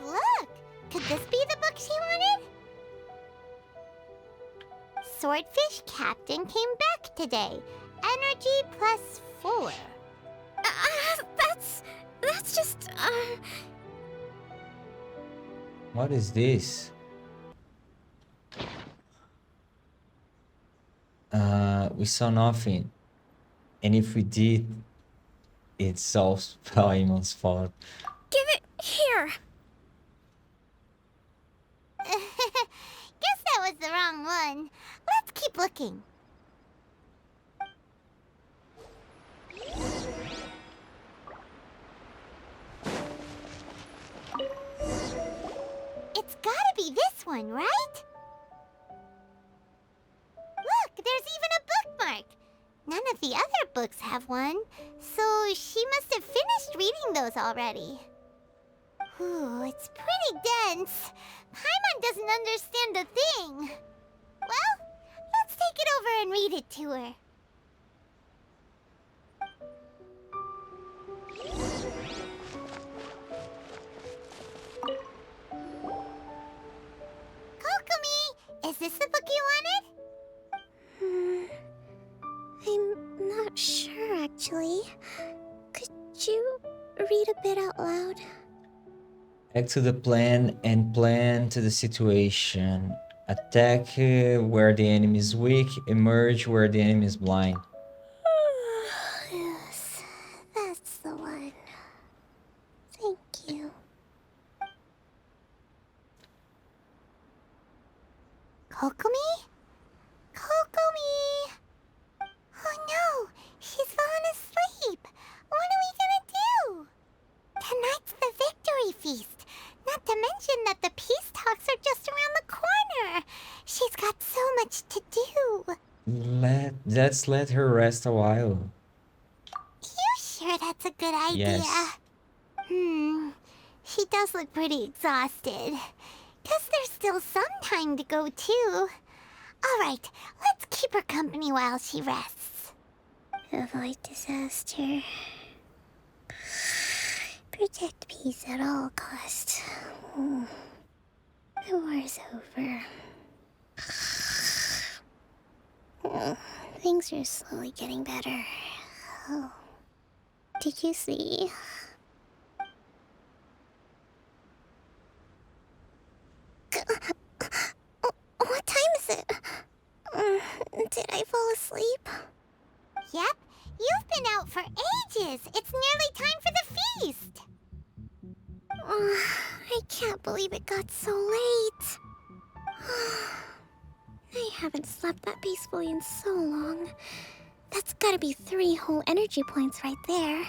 look! Could this be the book she wanted? Swordfish Captain came back today. Energy +4. That's just, What is this? We saw nothing. And if we did, it's all Paimon's fault. Give it here! Guess that was the wrong one. Let's keep looking. It's gotta be this one, right? Look, there's even a bookmark. None of the other books have one, so she must have finished reading those already. Ooh, it's pretty dense. Paimon doesn't understand a thing. Well, let's take it over and read it to her. Kokomi, is this the book you wanted? I'm not sure, actually. Could you read a bit out loud? Back to the plan and plan to the situation. Attack where the enemy is weak, emerge where the enemy is blind. Yes, that's the one. Thank you. Kokomi? Kokomi! Oh no! let's let her rest a while. You sure that's a good idea? Yes. She does look pretty exhausted. Guess there's still some time to go, too. Alright, let's keep her company while she rests. Avoid disaster. Protect peace at all costs. The war's over. Things are slowly getting better. Oh. Did you see? What time is it? Did I fall asleep? Yep, you've been out for ages. It's nearly time for the feast. I can't believe it got so late. I haven't slept that peacefully in so long. That's gotta be 3 whole energy points right there.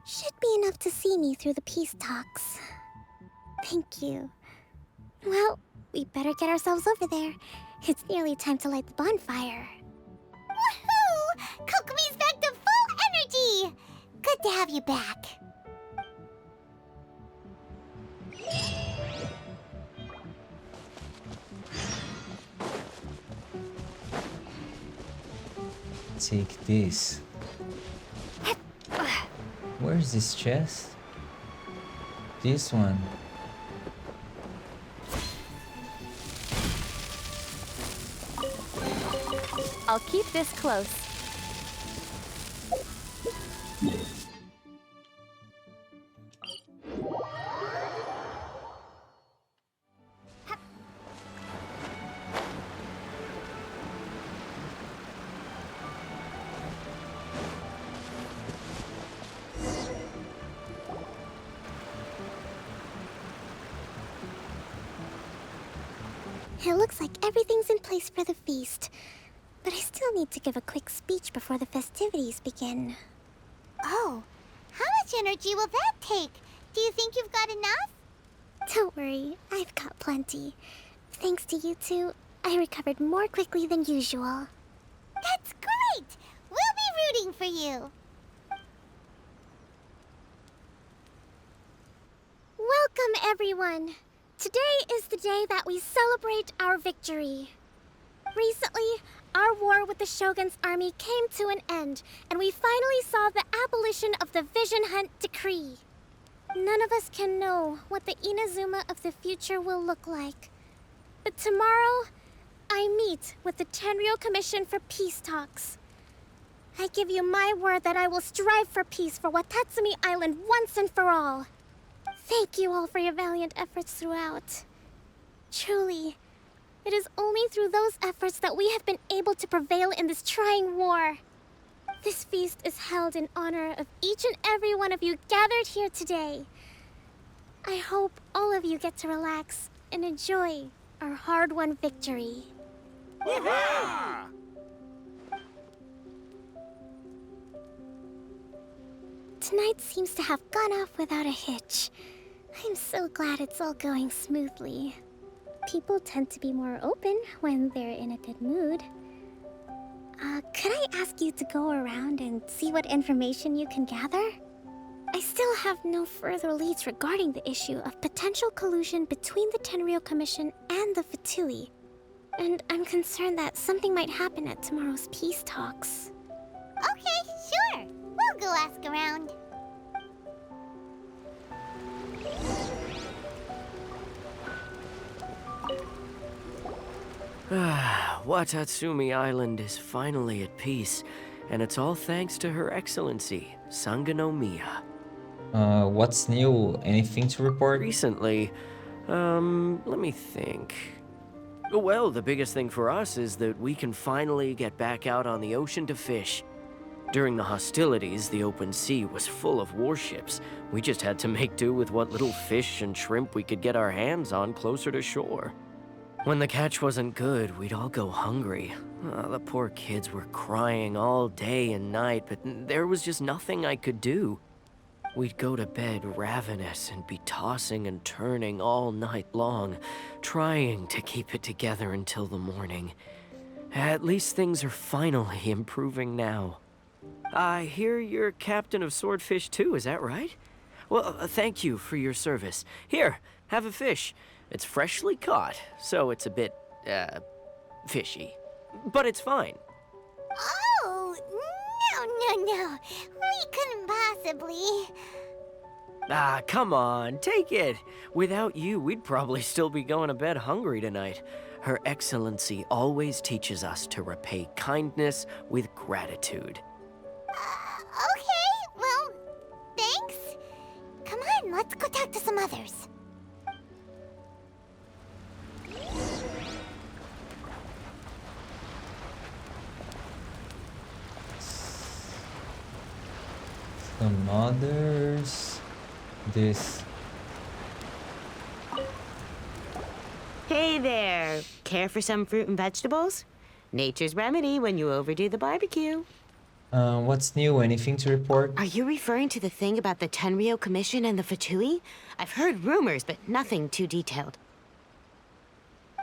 Should be enough to see me through the peace talks. Thank you. Well, we better get ourselves over there. It's nearly time to light the bonfire. Woohoo! Kokomi's back to full energy! Good to have you back. Take this. Where's this chest? This one. I'll keep this close. It looks like everything's in place for the feast. But I still need to give a quick speech before the festivities begin. Oh, how much energy will that take? Do you think you've got enough? Don't worry, I've got plenty. Thanks to you two, I recovered more quickly than usual. That's great! We'll be rooting for you. Welcome, everyone! Today is the day that we celebrate our victory. Recently, our war with the Shogun's army came to an end, and we finally saw the abolition of the Vision Hunt Decree. None of us can know what the Inazuma of the future will look like. But tomorrow, I meet with the Tenryou Commission for peace talks. I give you my word that I will strive for peace for Watatsumi Island once and for all. Thank you all for your valiant efforts throughout. Truly, it is only through those efforts that we have been able to prevail in this trying war. This feast is held in honor of each and every one of you gathered here today. I hope all of you get to relax and enjoy our hard-won victory. Tonight seems to have gone off without a hitch. I'm so glad it's all going smoothly. People tend to be more open when they're in a good mood. Could I ask you to go around and see what information you can gather? I still have no further leads regarding the issue of potential collusion between the Tenryou Commission and the Fatui. And I'm concerned that something might happen at tomorrow's peace talks. Okay, sure. We'll go ask around. Watatsumi Island is finally at peace, and it's all thanks to Her Excellency, Sangonomiya. What's new? Anything to report? Recently, let me think. Well, the biggest thing for us is that we can finally get back out on the ocean to fish. During the hostilities, the open sea was full of warships. We just had to make do with what little fish and shrimp we could get our hands on closer to shore. When the catch wasn't good, we'd all go hungry. The poor kids were crying all day and night, but there was just nothing I could do. We'd go to bed ravenous and be tossing and turning all night long, trying to keep it together until the morning. At least things are finally improving now. I hear you're captain of Swordfish too, is that right? Well, thank you for your service. Here, have a fish. It's freshly caught, so it's a bit, fishy. But it's fine. Oh, no. We couldn't possibly. Ah, come on, take it. Without you, we'd probably still be going to bed hungry tonight. Her Excellency always teaches us to repay kindness with gratitude. Okay, well, thanks. Come on, let's go talk to some others. Some others. This. Hey there! Care for some fruit and vegetables? Nature's remedy when you overdo the barbecue. What's new? Anything to report? Are you referring to the thing about the Tenryou Commission and the Fatui? I've heard rumors, but nothing too detailed.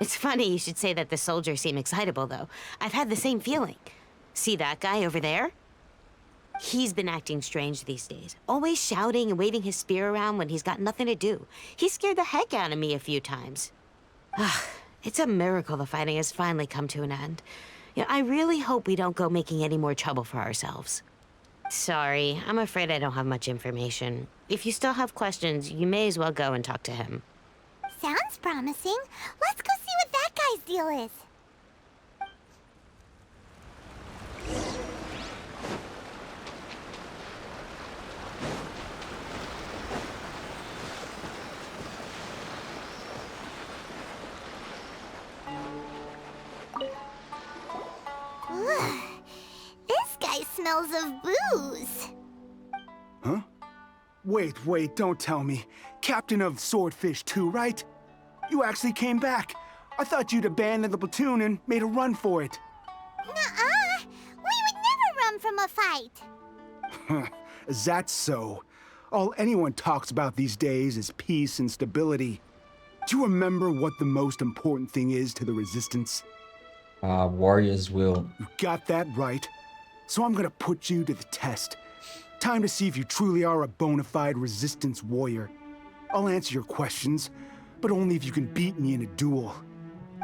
It's funny you should say that the soldiers seem excitable, though. I've had the same feeling. See that guy over there? He's been acting strange these days. Always shouting and waving his spear around when he's got nothing to do. He scared the heck out of me a few times. It's a miracle the fighting has finally come to an end. Yeah, I really hope we don't go making any more trouble for ourselves. Sorry, I'm afraid I don't have much information. If you still have questions, you may as well go and talk to him. Sounds promising. Let's go see what that guy's deal is. This guy smells of booze. Huh? Wait, don't tell me. Captain of Swordfish too, right? You actually came back. I thought you'd abandoned the platoon and made a run for it. Nuh-uh. We would never run from a fight. Is that so? All anyone talks about these days is peace and stability. Do you remember what the most important thing is to the Resistance? Warriors will. You got that right. So I'm gonna put you to the test. Time to see if you truly are a bona fide Resistance warrior. I'll answer your questions, but only if you can beat me in a duel.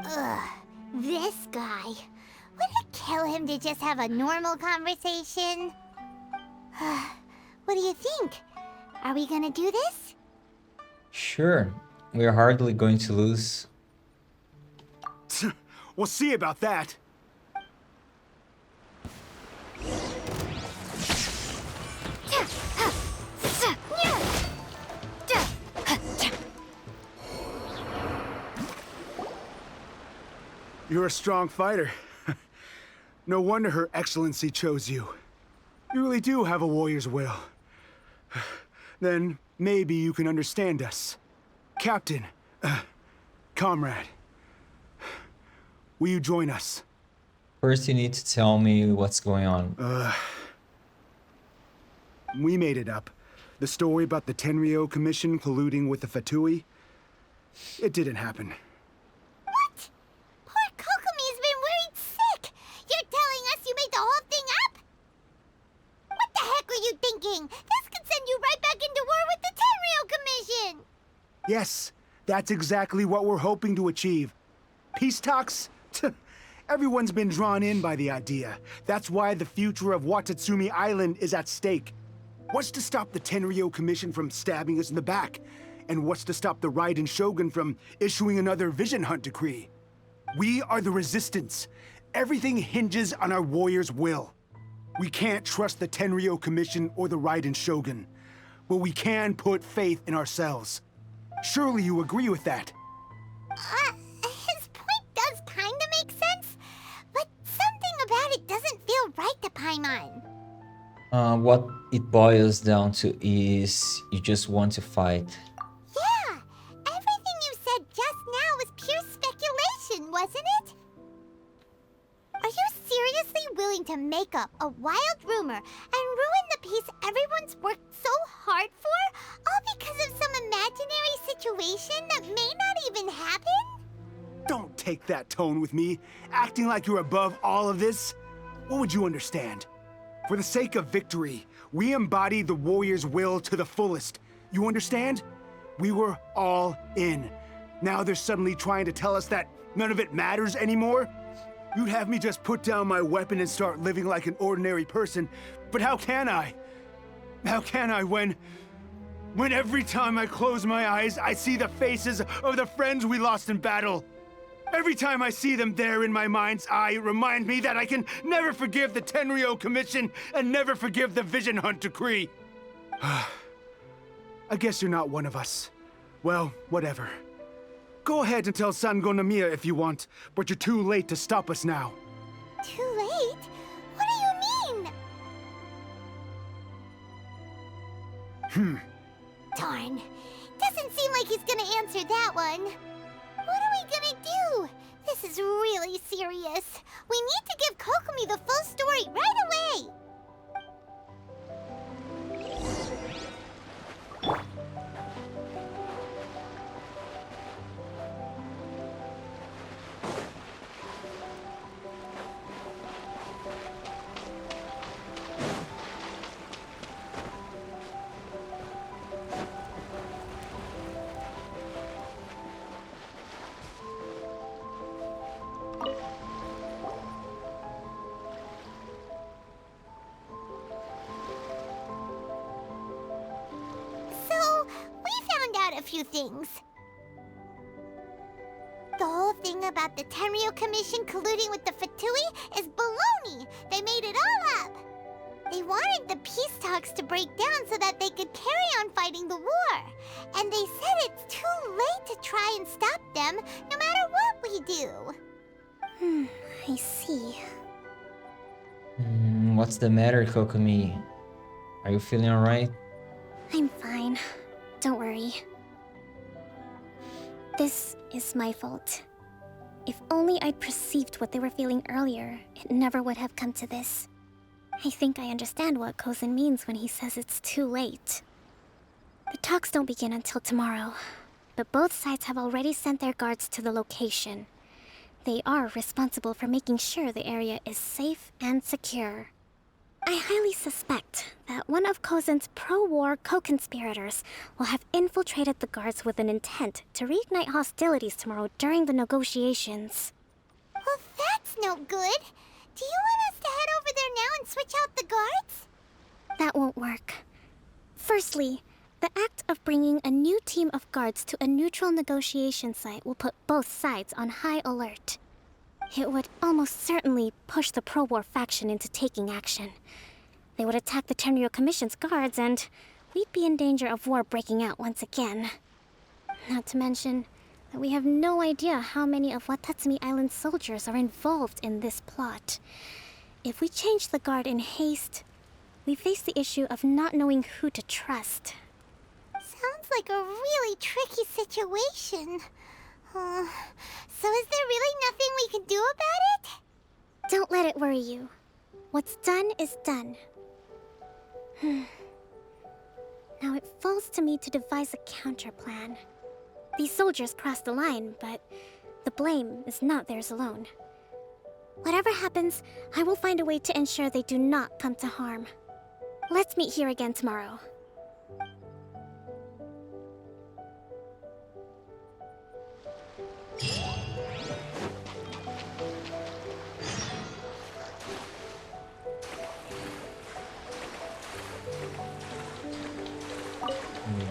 Ugh, this guy. Would it kill him to just have a normal conversation? What do you think? Are we gonna do this? Sure. We're hardly going to lose. We'll see about that. You're a strong fighter. No wonder Her Excellency chose you. You really do have a warrior's will. Then maybe you can understand us. Captain, comrade, will you join us? First, you need to tell me what's going on. We made it up. The story about the Tenryou Commission colluding with the Fatui. It didn't happen. What? Poor Kokomi's been worried sick. You're telling us you made the whole thing up? What the heck were you thinking? This could send you right back into war with the Tenryou Commission. Yes, that's exactly what we're hoping to achieve. Peace talks? Everyone's been drawn in by the idea. That's why the future of Watatsumi Island is at stake. What's to stop the Tenryou Commission from stabbing us in the back? And what's to stop the Raiden Shogun from issuing another Vision Hunt decree? We are the Resistance. Everything hinges on our warrior's will. We can't trust the Tenryou Commission or the Raiden Shogun, but we can put faith in ourselves. Surely you agree with that? His point does kinda make sense, but something about it doesn't feel right to Paimon. What it boils down to is you just want to fight. Yeah, everything you said just now was pure speculation, wasn't it? Are you seriously willing to make up a wild rumor and ruin the peace everyone's worked so hard for, all because of some imaginary situation that may not even happen? Don't take that tone with me, acting like you're above all of this. What would you understand? For the sake of victory, we embodied the warrior's will to the fullest. You understand? We were all in. Now they're suddenly trying to tell us that none of it matters anymore? You'd have me just put down my weapon and start living like an ordinary person, but how can I? How can I when every time I close my eyes, I see the faces of the friends we lost in battle? Every time I see them there in my mind's eye, it reminds me that I can never forgive the Tenryo Commission and never forgive the Vision Hunt Decree. I guess you're not one of us. Well, whatever. Go ahead and tell Sango Namiya if you want, but you're too late to stop us now. Too late? What do you mean? Darn. Doesn't seem like he's gonna answer that one. What are we gonna do? This is really serious. We need to give Kokomi the full story right away! A few things. The whole thing about the Tenryo Commission colluding with the Fatui is baloney. They made it all up. They wanted the peace talks to break down so that they could carry on fighting the war. And they said it's too late to try and stop them, no matter what we do. I see. What's the matter, Kokomi? Are you feeling alright? I'm fine. Don't worry. This is my fault. If only I'd perceived what they were feeling earlier, it never would have come to this. I think I understand what Kozin means when he says it's too late. The talks don't begin until tomorrow, but both sides have already sent their guards to the location. They are responsible for making sure the area is safe and secure. I highly suspect that one of Kozin's pro-war co-conspirators will have infiltrated the guards with an intent to reignite hostilities tomorrow during the negotiations. Well, that's no good. Do you want us to head over there now and switch out the guards? That won't work. Firstly, the act of bringing a new team of guards to a neutral negotiation site will put both sides on high alert. It would almost certainly push the pro-war faction into taking action. They would attack the Tenryo Commission's guards, and we'd be in danger of war breaking out once again. Not to mention that we have no idea how many of Watatsumi Island's soldiers are involved in this plot. If we change the guard in haste, we face the issue of not knowing who to trust. Sounds like a really tricky situation. So is there really nothing we can do about it? Don't let it worry you. What's done is done. Now it falls to me to devise a counter plan. These soldiers crossed the line, but the blame is not theirs alone. Whatever happens, I will find a way to ensure they do not come to harm. Let's meet here again tomorrow.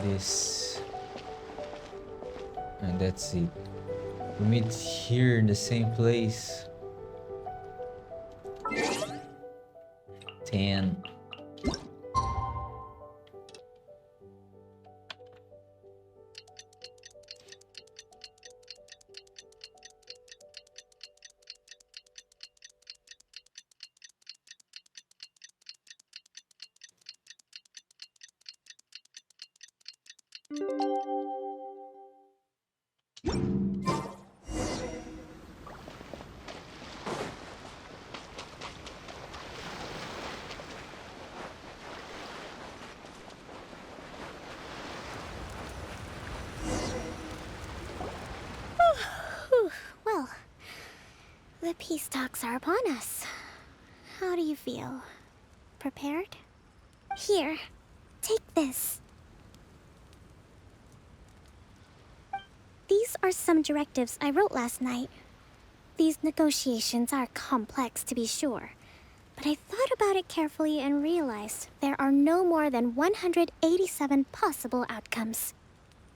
This, and that's it. We meet here in the same place. 10. Well, Peace talks are upon us. How do you feel? Prepared? Here, take this. These are some directives I wrote last night. These negotiations are complex, to be sure, but I thought about it carefully and realized there are no more than 187 possible outcomes.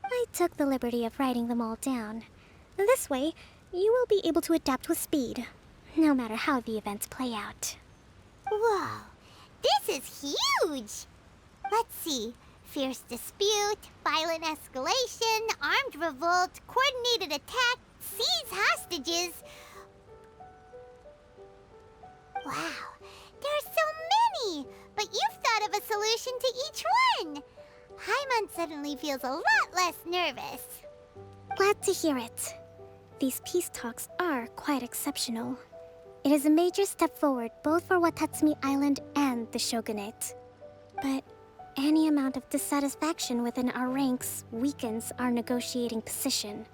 I took the liberty of writing them all down. This way, you will be able to adapt with speed, no matter how the events play out. Whoa, this is huge! Let's see. Fierce dispute, violent escalation, armed revolt, coordinated attack, seize hostages. Wow, there are so many! But you've thought of a solution to each one! Paimon suddenly feels a lot less nervous. Glad to hear it. These peace talks are quite exceptional. It is a major step forward both for Watatsumi Island and the Shogunate. But any amount of dissatisfaction within our ranks weakens our negotiating position.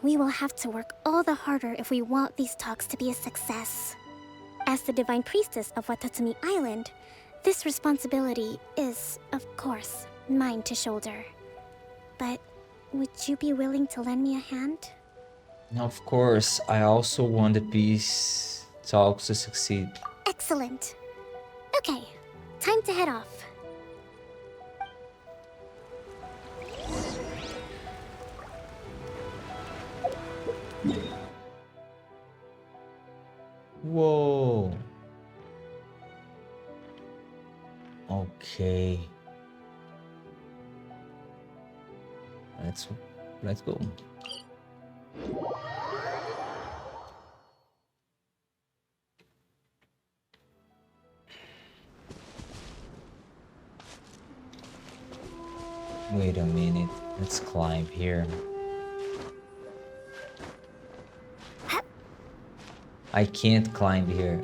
We will have to work all the harder if we want these talks to be a success. As the Divine Priestess of Watatsumi Island, this responsibility is, of course, mine to shoulder. But would you be willing to lend me a hand? Of course, I also want the peace talks to succeed. Excellent. Okay, time to head off. Whoa. Okay. Let's go. Wait a minute. Let's climb here. I can't climb here.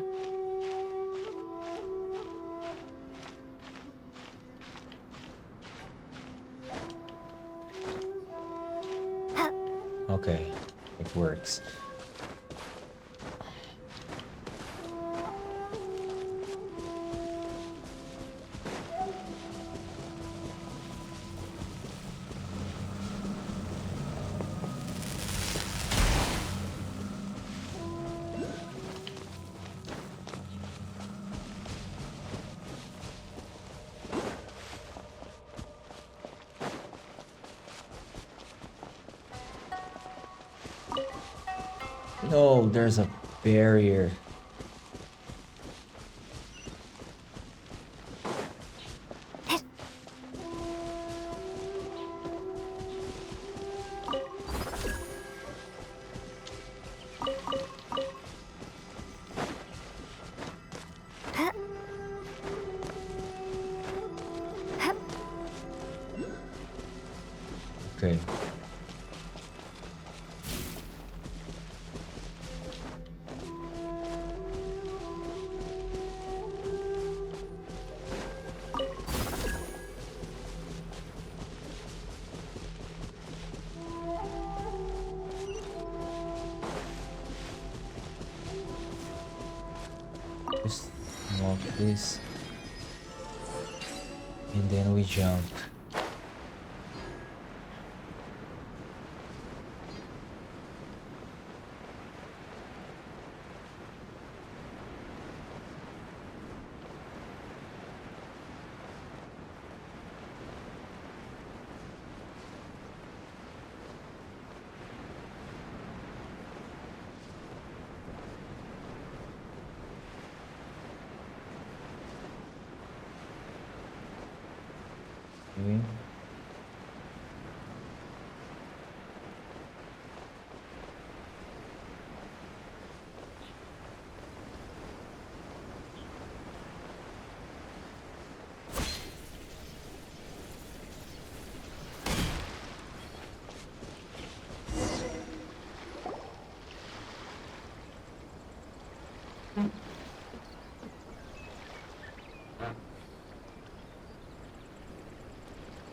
Okay, it works. No, there's a barrier. Okay. Just walk this, and then we jump. Okay.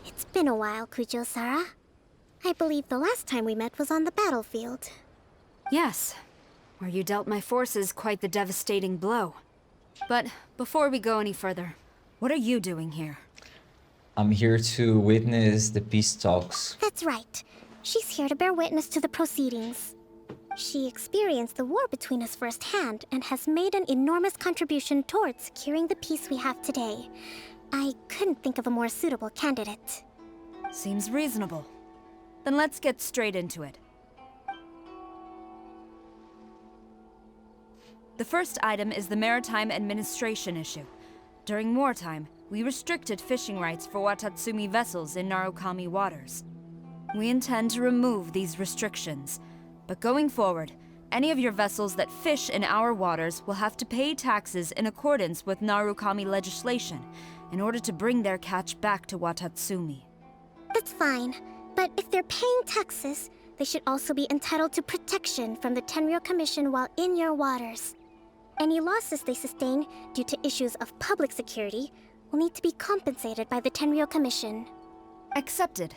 It's been a while, Kujo-Sara. I believe the last time we met was on the battlefield. Yes. where you dealt my forces quite the devastating blow. But before we go any further, what are you doing here? I'm here to witness the peace talks. That's right. She's here to bear witness to the proceedings. She experienced the war between us firsthand and has made an enormous contribution towards securing the peace we have today. I couldn't think of a more suitable candidate. Seems reasonable. Then let's get straight into it. The first item is the Maritime Administration issue. During wartime, we restricted fishing rights for Watatsumi vessels in Narukami waters. We intend to remove these restrictions, but going forward, any of your vessels that fish in our waters will have to pay taxes in accordance with Narukami legislation in order to bring their catch back to Watatsumi. That's fine, but if they're paying taxes, they should also be entitled to protection from the Tenryou Commission while in your waters. Any losses they sustain due to issues of public security will need to be compensated by the Tenryou Commission. Accepted.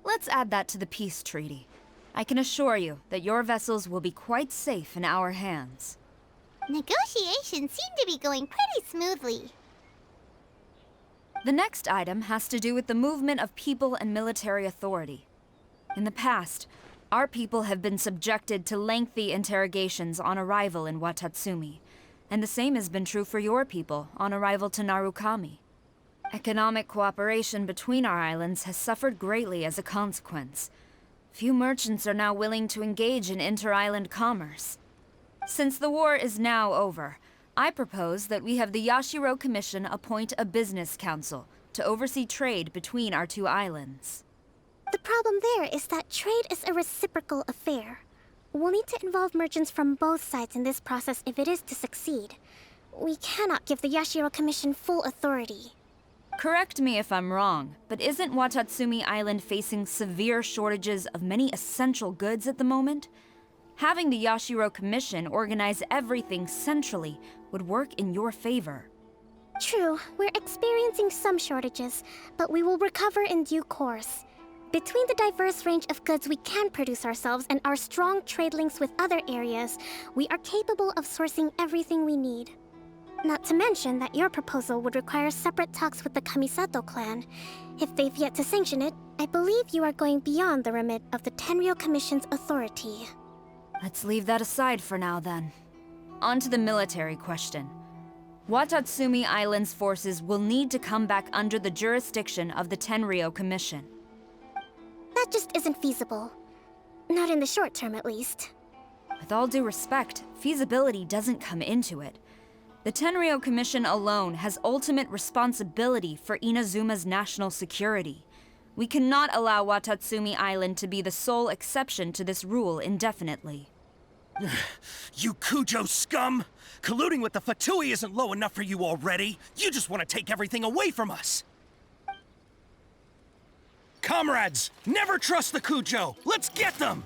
Let's add that to the peace treaty. I can assure you that your vessels will be quite safe in our hands. Negotiations seem to be going pretty smoothly. The next item has to do with the movement of people and military authority. In the past, our people have been subjected to lengthy interrogations on arrival in Watatsumi, and the same has been true for your people on arrival to Narukami. Economic cooperation between our islands has suffered greatly as a consequence. Few merchants are now willing to engage in inter-island commerce. Since the war is now over, I propose that we have the Yashiro Commission appoint a business council to oversee trade between our two islands. The problem there is that trade is a reciprocal affair. We'll need to involve merchants from both sides in this process if it is to succeed. We cannot give the Yashiro Commission full authority. Correct me if I'm wrong, but isn't Watatsumi Island facing severe shortages of many essential goods at the moment? Having the Yashiro Commission organize everything centrally would work in your favor. True, we're experiencing some shortages, but we will recover in due course. Between the diverse range of goods we can produce ourselves and our strong trade links with other areas, we are capable of sourcing everything we need. Not to mention that your proposal would require separate talks with the Kamisato clan. If they've yet to sanction it, I believe you are going beyond the remit of the Tenryou Commission's authority. Let's leave that aside for now, then. On to the military question. Watatsumi Island's forces will need to come back under the jurisdiction of the Tenryou Commission. That just isn't feasible. Not in the short term, at least. With all due respect, feasibility doesn't come into it. The Tenryou Commission alone has ultimate responsibility for Inazuma's national security. We cannot allow Watatsumi Island to be the sole exception to this rule indefinitely. You Kujo scum! Colluding with the Fatui isn't low enough for you already. You just want to take everything away from us. Comrades, never trust the Kujo! Let's get them!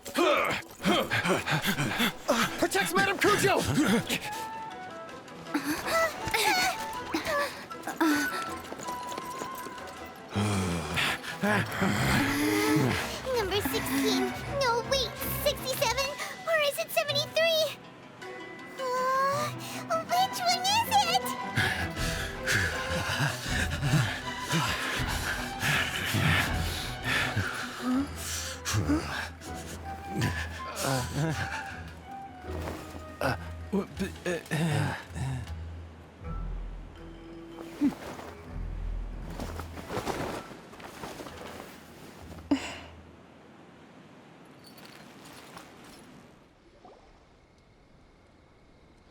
Protect Madame Kujo! Number 16. No, wait. 67? Or is it 73? Which one is it?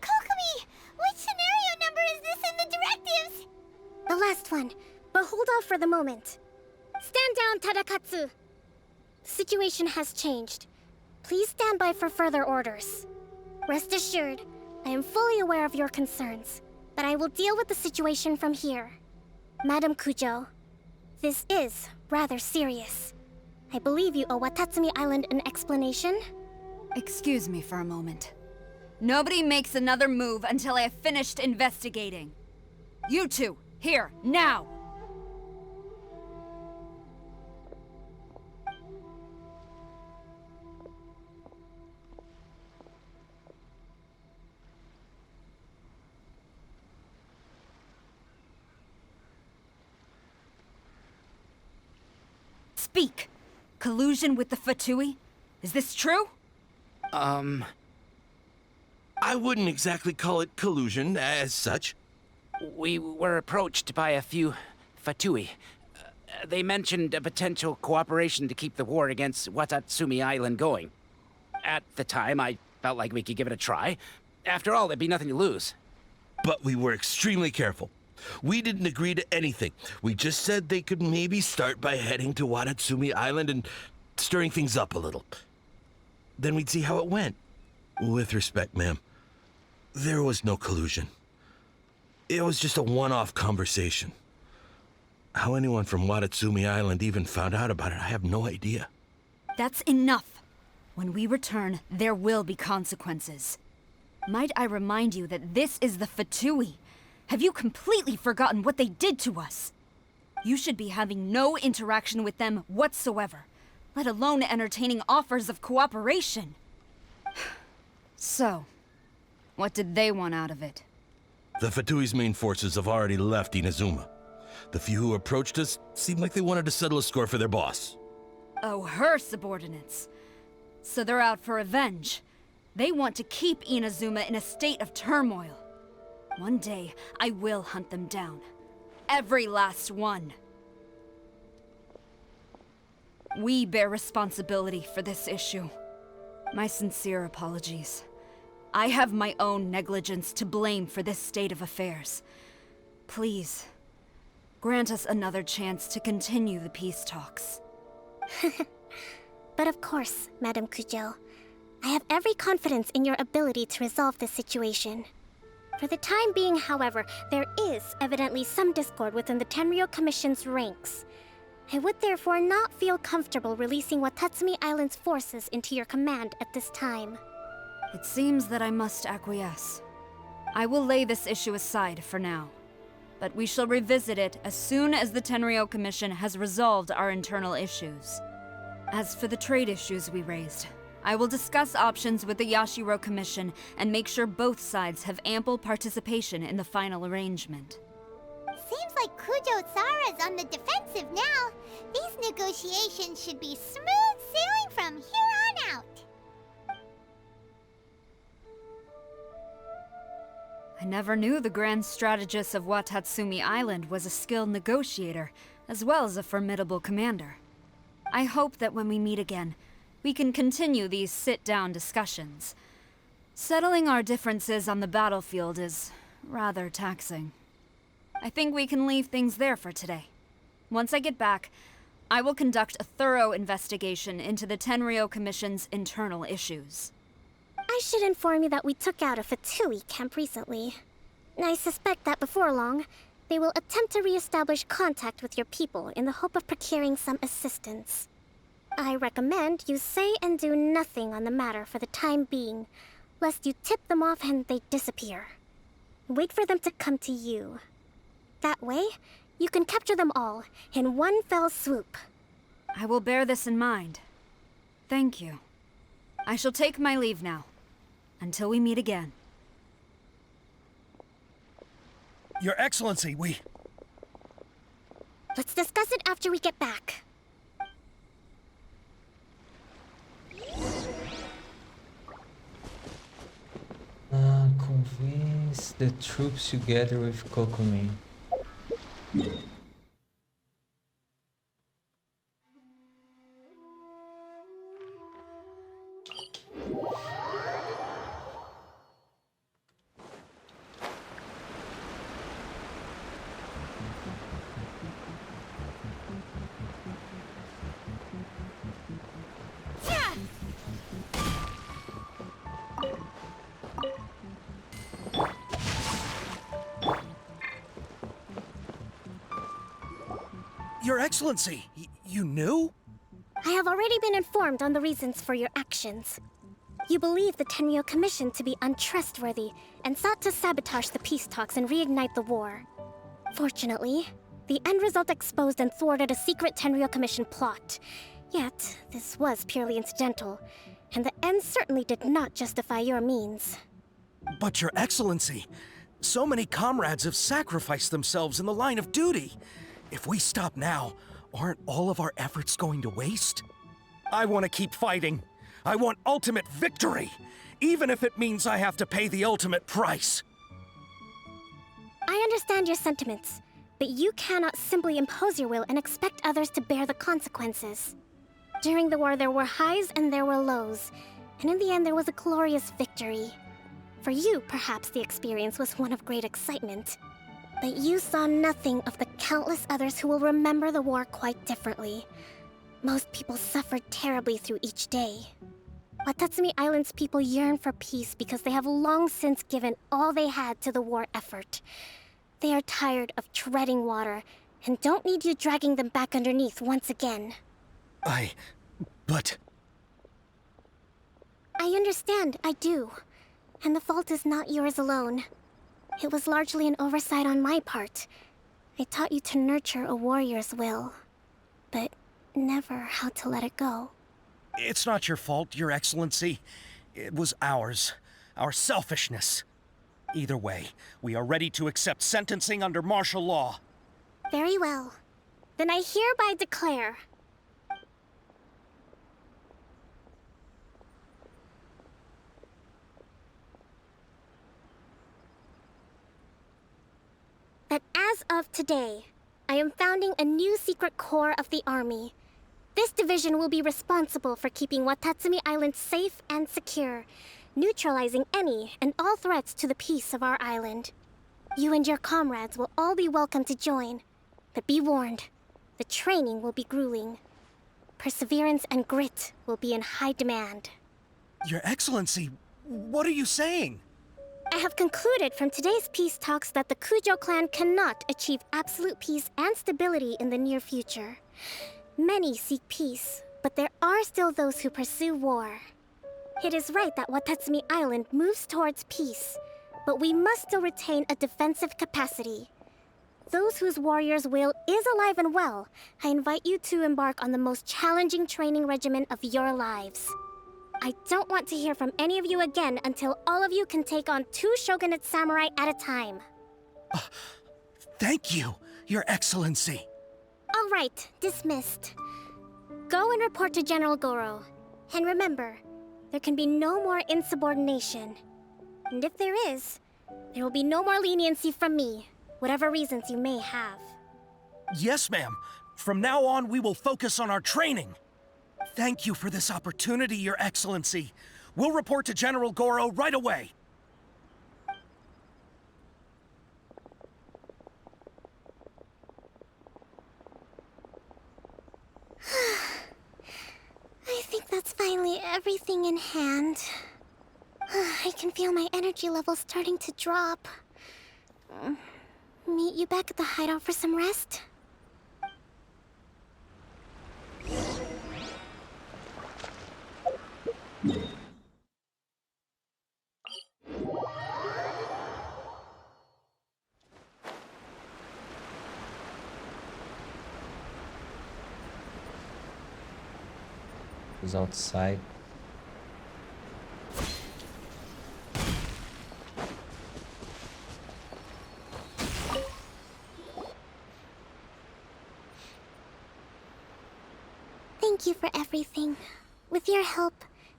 Kokomi! Which scenario number is this in the directives? The last one, but hold off for the moment. Stand down, Tadakatsu! The situation has changed. Please stand by for further orders. Rest assured, I am fully aware of your concerns, but I will deal with the situation from here. Madam Kujo, this is rather serious. I believe you owe Watatsumi Island an explanation? Excuse me for a moment. Nobody makes another move until I have finished investigating. You two, here, now! Speak! Collusion with the Fatui? Is this true? I wouldn't exactly call it collusion as such. We were approached by a few Fatui. They mentioned a potential cooperation to keep the war against Watatsumi Island going. At the time, I felt like we could give it a try. After all, there'd be nothing to lose. But we were extremely careful. We didn't agree to anything. We just said they could maybe start by heading to Watatsumi Island and stirring things up a little. Then we'd see how it went. With respect, ma'am, there was no collusion. It was just a one-off conversation. How anyone from Watatsumi Island even found out about it, I have no idea. That's enough. When we return, there will be consequences. Might I remind you that this is the Fatui? Have you completely forgotten what they did to us? You should be having no interaction with them whatsoever, let alone entertaining offers of cooperation. So, what did they want out of it? The Fatui's main forces have already left Inazuma. The few who approached us seemed like they wanted to settle a score for their boss. Oh, her subordinates. So they're out for revenge. They want to keep Inazuma in a state of turmoil. One day, I will hunt them down. Every last one. We bear responsibility for this issue. My sincere apologies. I have my own negligence to blame for this state of affairs. Please, grant us another chance to continue the peace talks. But of course, Madame Kujo. I have every confidence in your ability to resolve this situation. For the time being, however, there is evidently some discord within the Tenryou Commission's ranks. I would therefore not feel comfortable releasing Watatsumi Island's forces into your command at this time. It seems that I must acquiesce. I will lay this issue aside for now. But we shall revisit it as soon as the Tenryou Commission has resolved our internal issues. As for the trade issues we raised, I will discuss options with the Yashiro Commission and make sure both sides have ample participation in the final arrangement. Seems like Kujo-sara's on the defensive now. These negotiations should be smooth sailing from here on out. I never knew the grand strategist of Watatsumi Island was a skilled negotiator, as well as a formidable commander. I hope that when we meet again, we can continue these sit-down discussions. Settling our differences on the battlefield is rather taxing. I think we can leave things there for today. Once I get back, I will conduct a thorough investigation into the Tenryou Commission's internal issues. I should inform you that we took out a Fatui camp recently. I suspect that before long, they will attempt to re-establish contact with your people in the hope of procuring some assistance. I recommend you say and do nothing on the matter for the time being, lest you tip them off and they disappear. Wait for them to come to you. That way, you can capture them all in one fell swoop. I will bear this in mind. Thank you. I shall take my leave now. Until we meet again. Your Excellency, we... Let's discuss it after we get back. Convince the troops together with Kokomi. Your Excellency, you knew? I have already been informed on the reasons for your actions. You believe the Tenryou Commission to be untrustworthy and sought to sabotage the peace talks and reignite the war. Fortunately, the end result exposed and thwarted a secret Tenryou Commission plot. Yet, this was purely incidental, and the end certainly did not justify your means. But Your Excellency, so many comrades have sacrificed themselves in the line of duty. If we stop now, Aren't all of our efforts going to waste? I want to keep fighting. I want ultimate victory, even if it means I have to pay the ultimate price. I understand your sentiments, but you cannot simply impose your will and expect others to bear the consequences. During the war, there were highs and there were lows, and in the end, there was a glorious victory. For you, perhaps the experience was one of great excitement. But you saw nothing of the countless others who will remember the war quite differently. Most people suffered terribly through each day. Watatsumi Island's people yearn for peace because they have long since given all they had to the war effort. They are tired of treading water and don't need you dragging them back underneath once again. But... I understand, I do. And the fault is not yours alone. It was largely an oversight on my part. I taught you to nurture a warrior's will, but never how to let it go. It's not your fault, Your Excellency. It was ours. Our selfishness. Either way, we are ready to accept sentencing under martial law. Very well. Then I hereby declare... that as of today, I am founding a new secret corps of the army. This division will be responsible for keeping Watatsumi Island safe and secure, neutralizing any and all threats to the peace of our island. You and your comrades will all be welcome to join, but be warned, the training will be grueling. Perseverance and grit will be in high demand. Your Excellency, what are you saying? I have concluded from today's peace talks that the Kujo clan cannot achieve absolute peace and stability in the near future. Many seek peace, but there are still those who pursue war. It is right that Watatsumi Island moves towards peace, but we must still retain a defensive capacity. Those whose warrior's will is alive and well, I invite you to embark on the most challenging training regimen of your lives. I don't want to hear from any of you again until all of you can take on 2 shogunate samurai at a time. Thank you, Your Excellency. All right, dismissed. Go and report to General Goro. And remember, there can be no more insubordination. And if there is, there will be no more leniency from me, whatever reasons you may have. Yes, ma'am. From now on, we will focus on our training. Thank you for this opportunity, Your Excellency. We'll report to General Goro right away. I think that's finally everything in hand. I can feel my energy levels starting to drop. Meet you back at the hideout for some rest? Who's outside? Thank you for everything. With your help,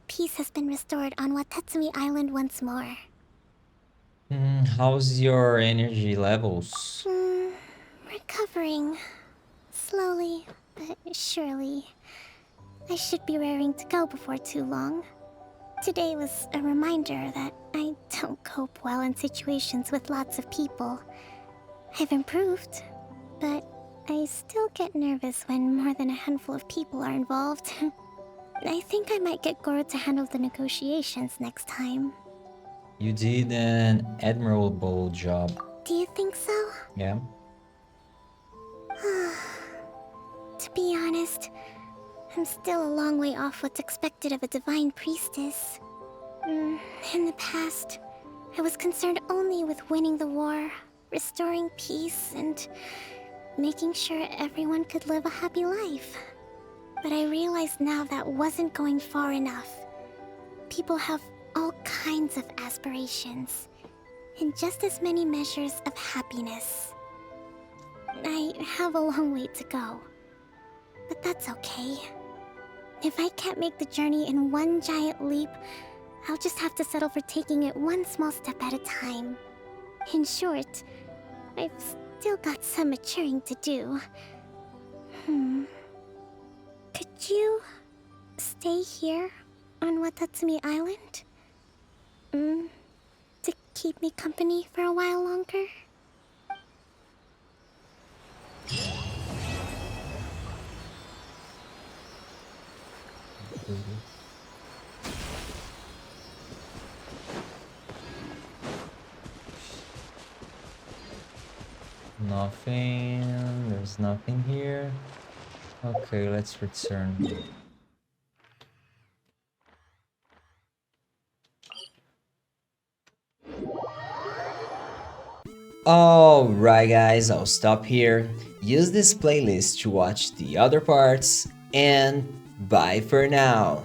peace has been restored on Watatsumi Island once more. How's your energy levels? Recovering. Slowly, but surely. I should be raring to go before too long. Today was a reminder that I don't cope well in situations with lots of people. I've improved, but I still get nervous when more than a handful of people are involved. I think I might get Goro to handle the negotiations next time. You did an admirable job. Do you think so? Yeah. To be honest, I'm still a long way off what's expected of a divine priestess. In the past, I was concerned only with winning the war, restoring peace, and making sure everyone could live a happy life. But I realized now that wasn't going far enough. People have all kinds of aspirations, and just as many measures of happiness. I have a long way to go. But that's okay. If I can't make the journey in one giant leap, I'll just have to settle for taking it one small step at a time. In short, I've still got some maturing to do. Could you stay here on Watatsumi Island? To keep me company for a while longer? Nothing. There's nothing here. Okay, let's return. Alright guys, I'll stop here. Use this playlist to watch the other parts, and bye for now.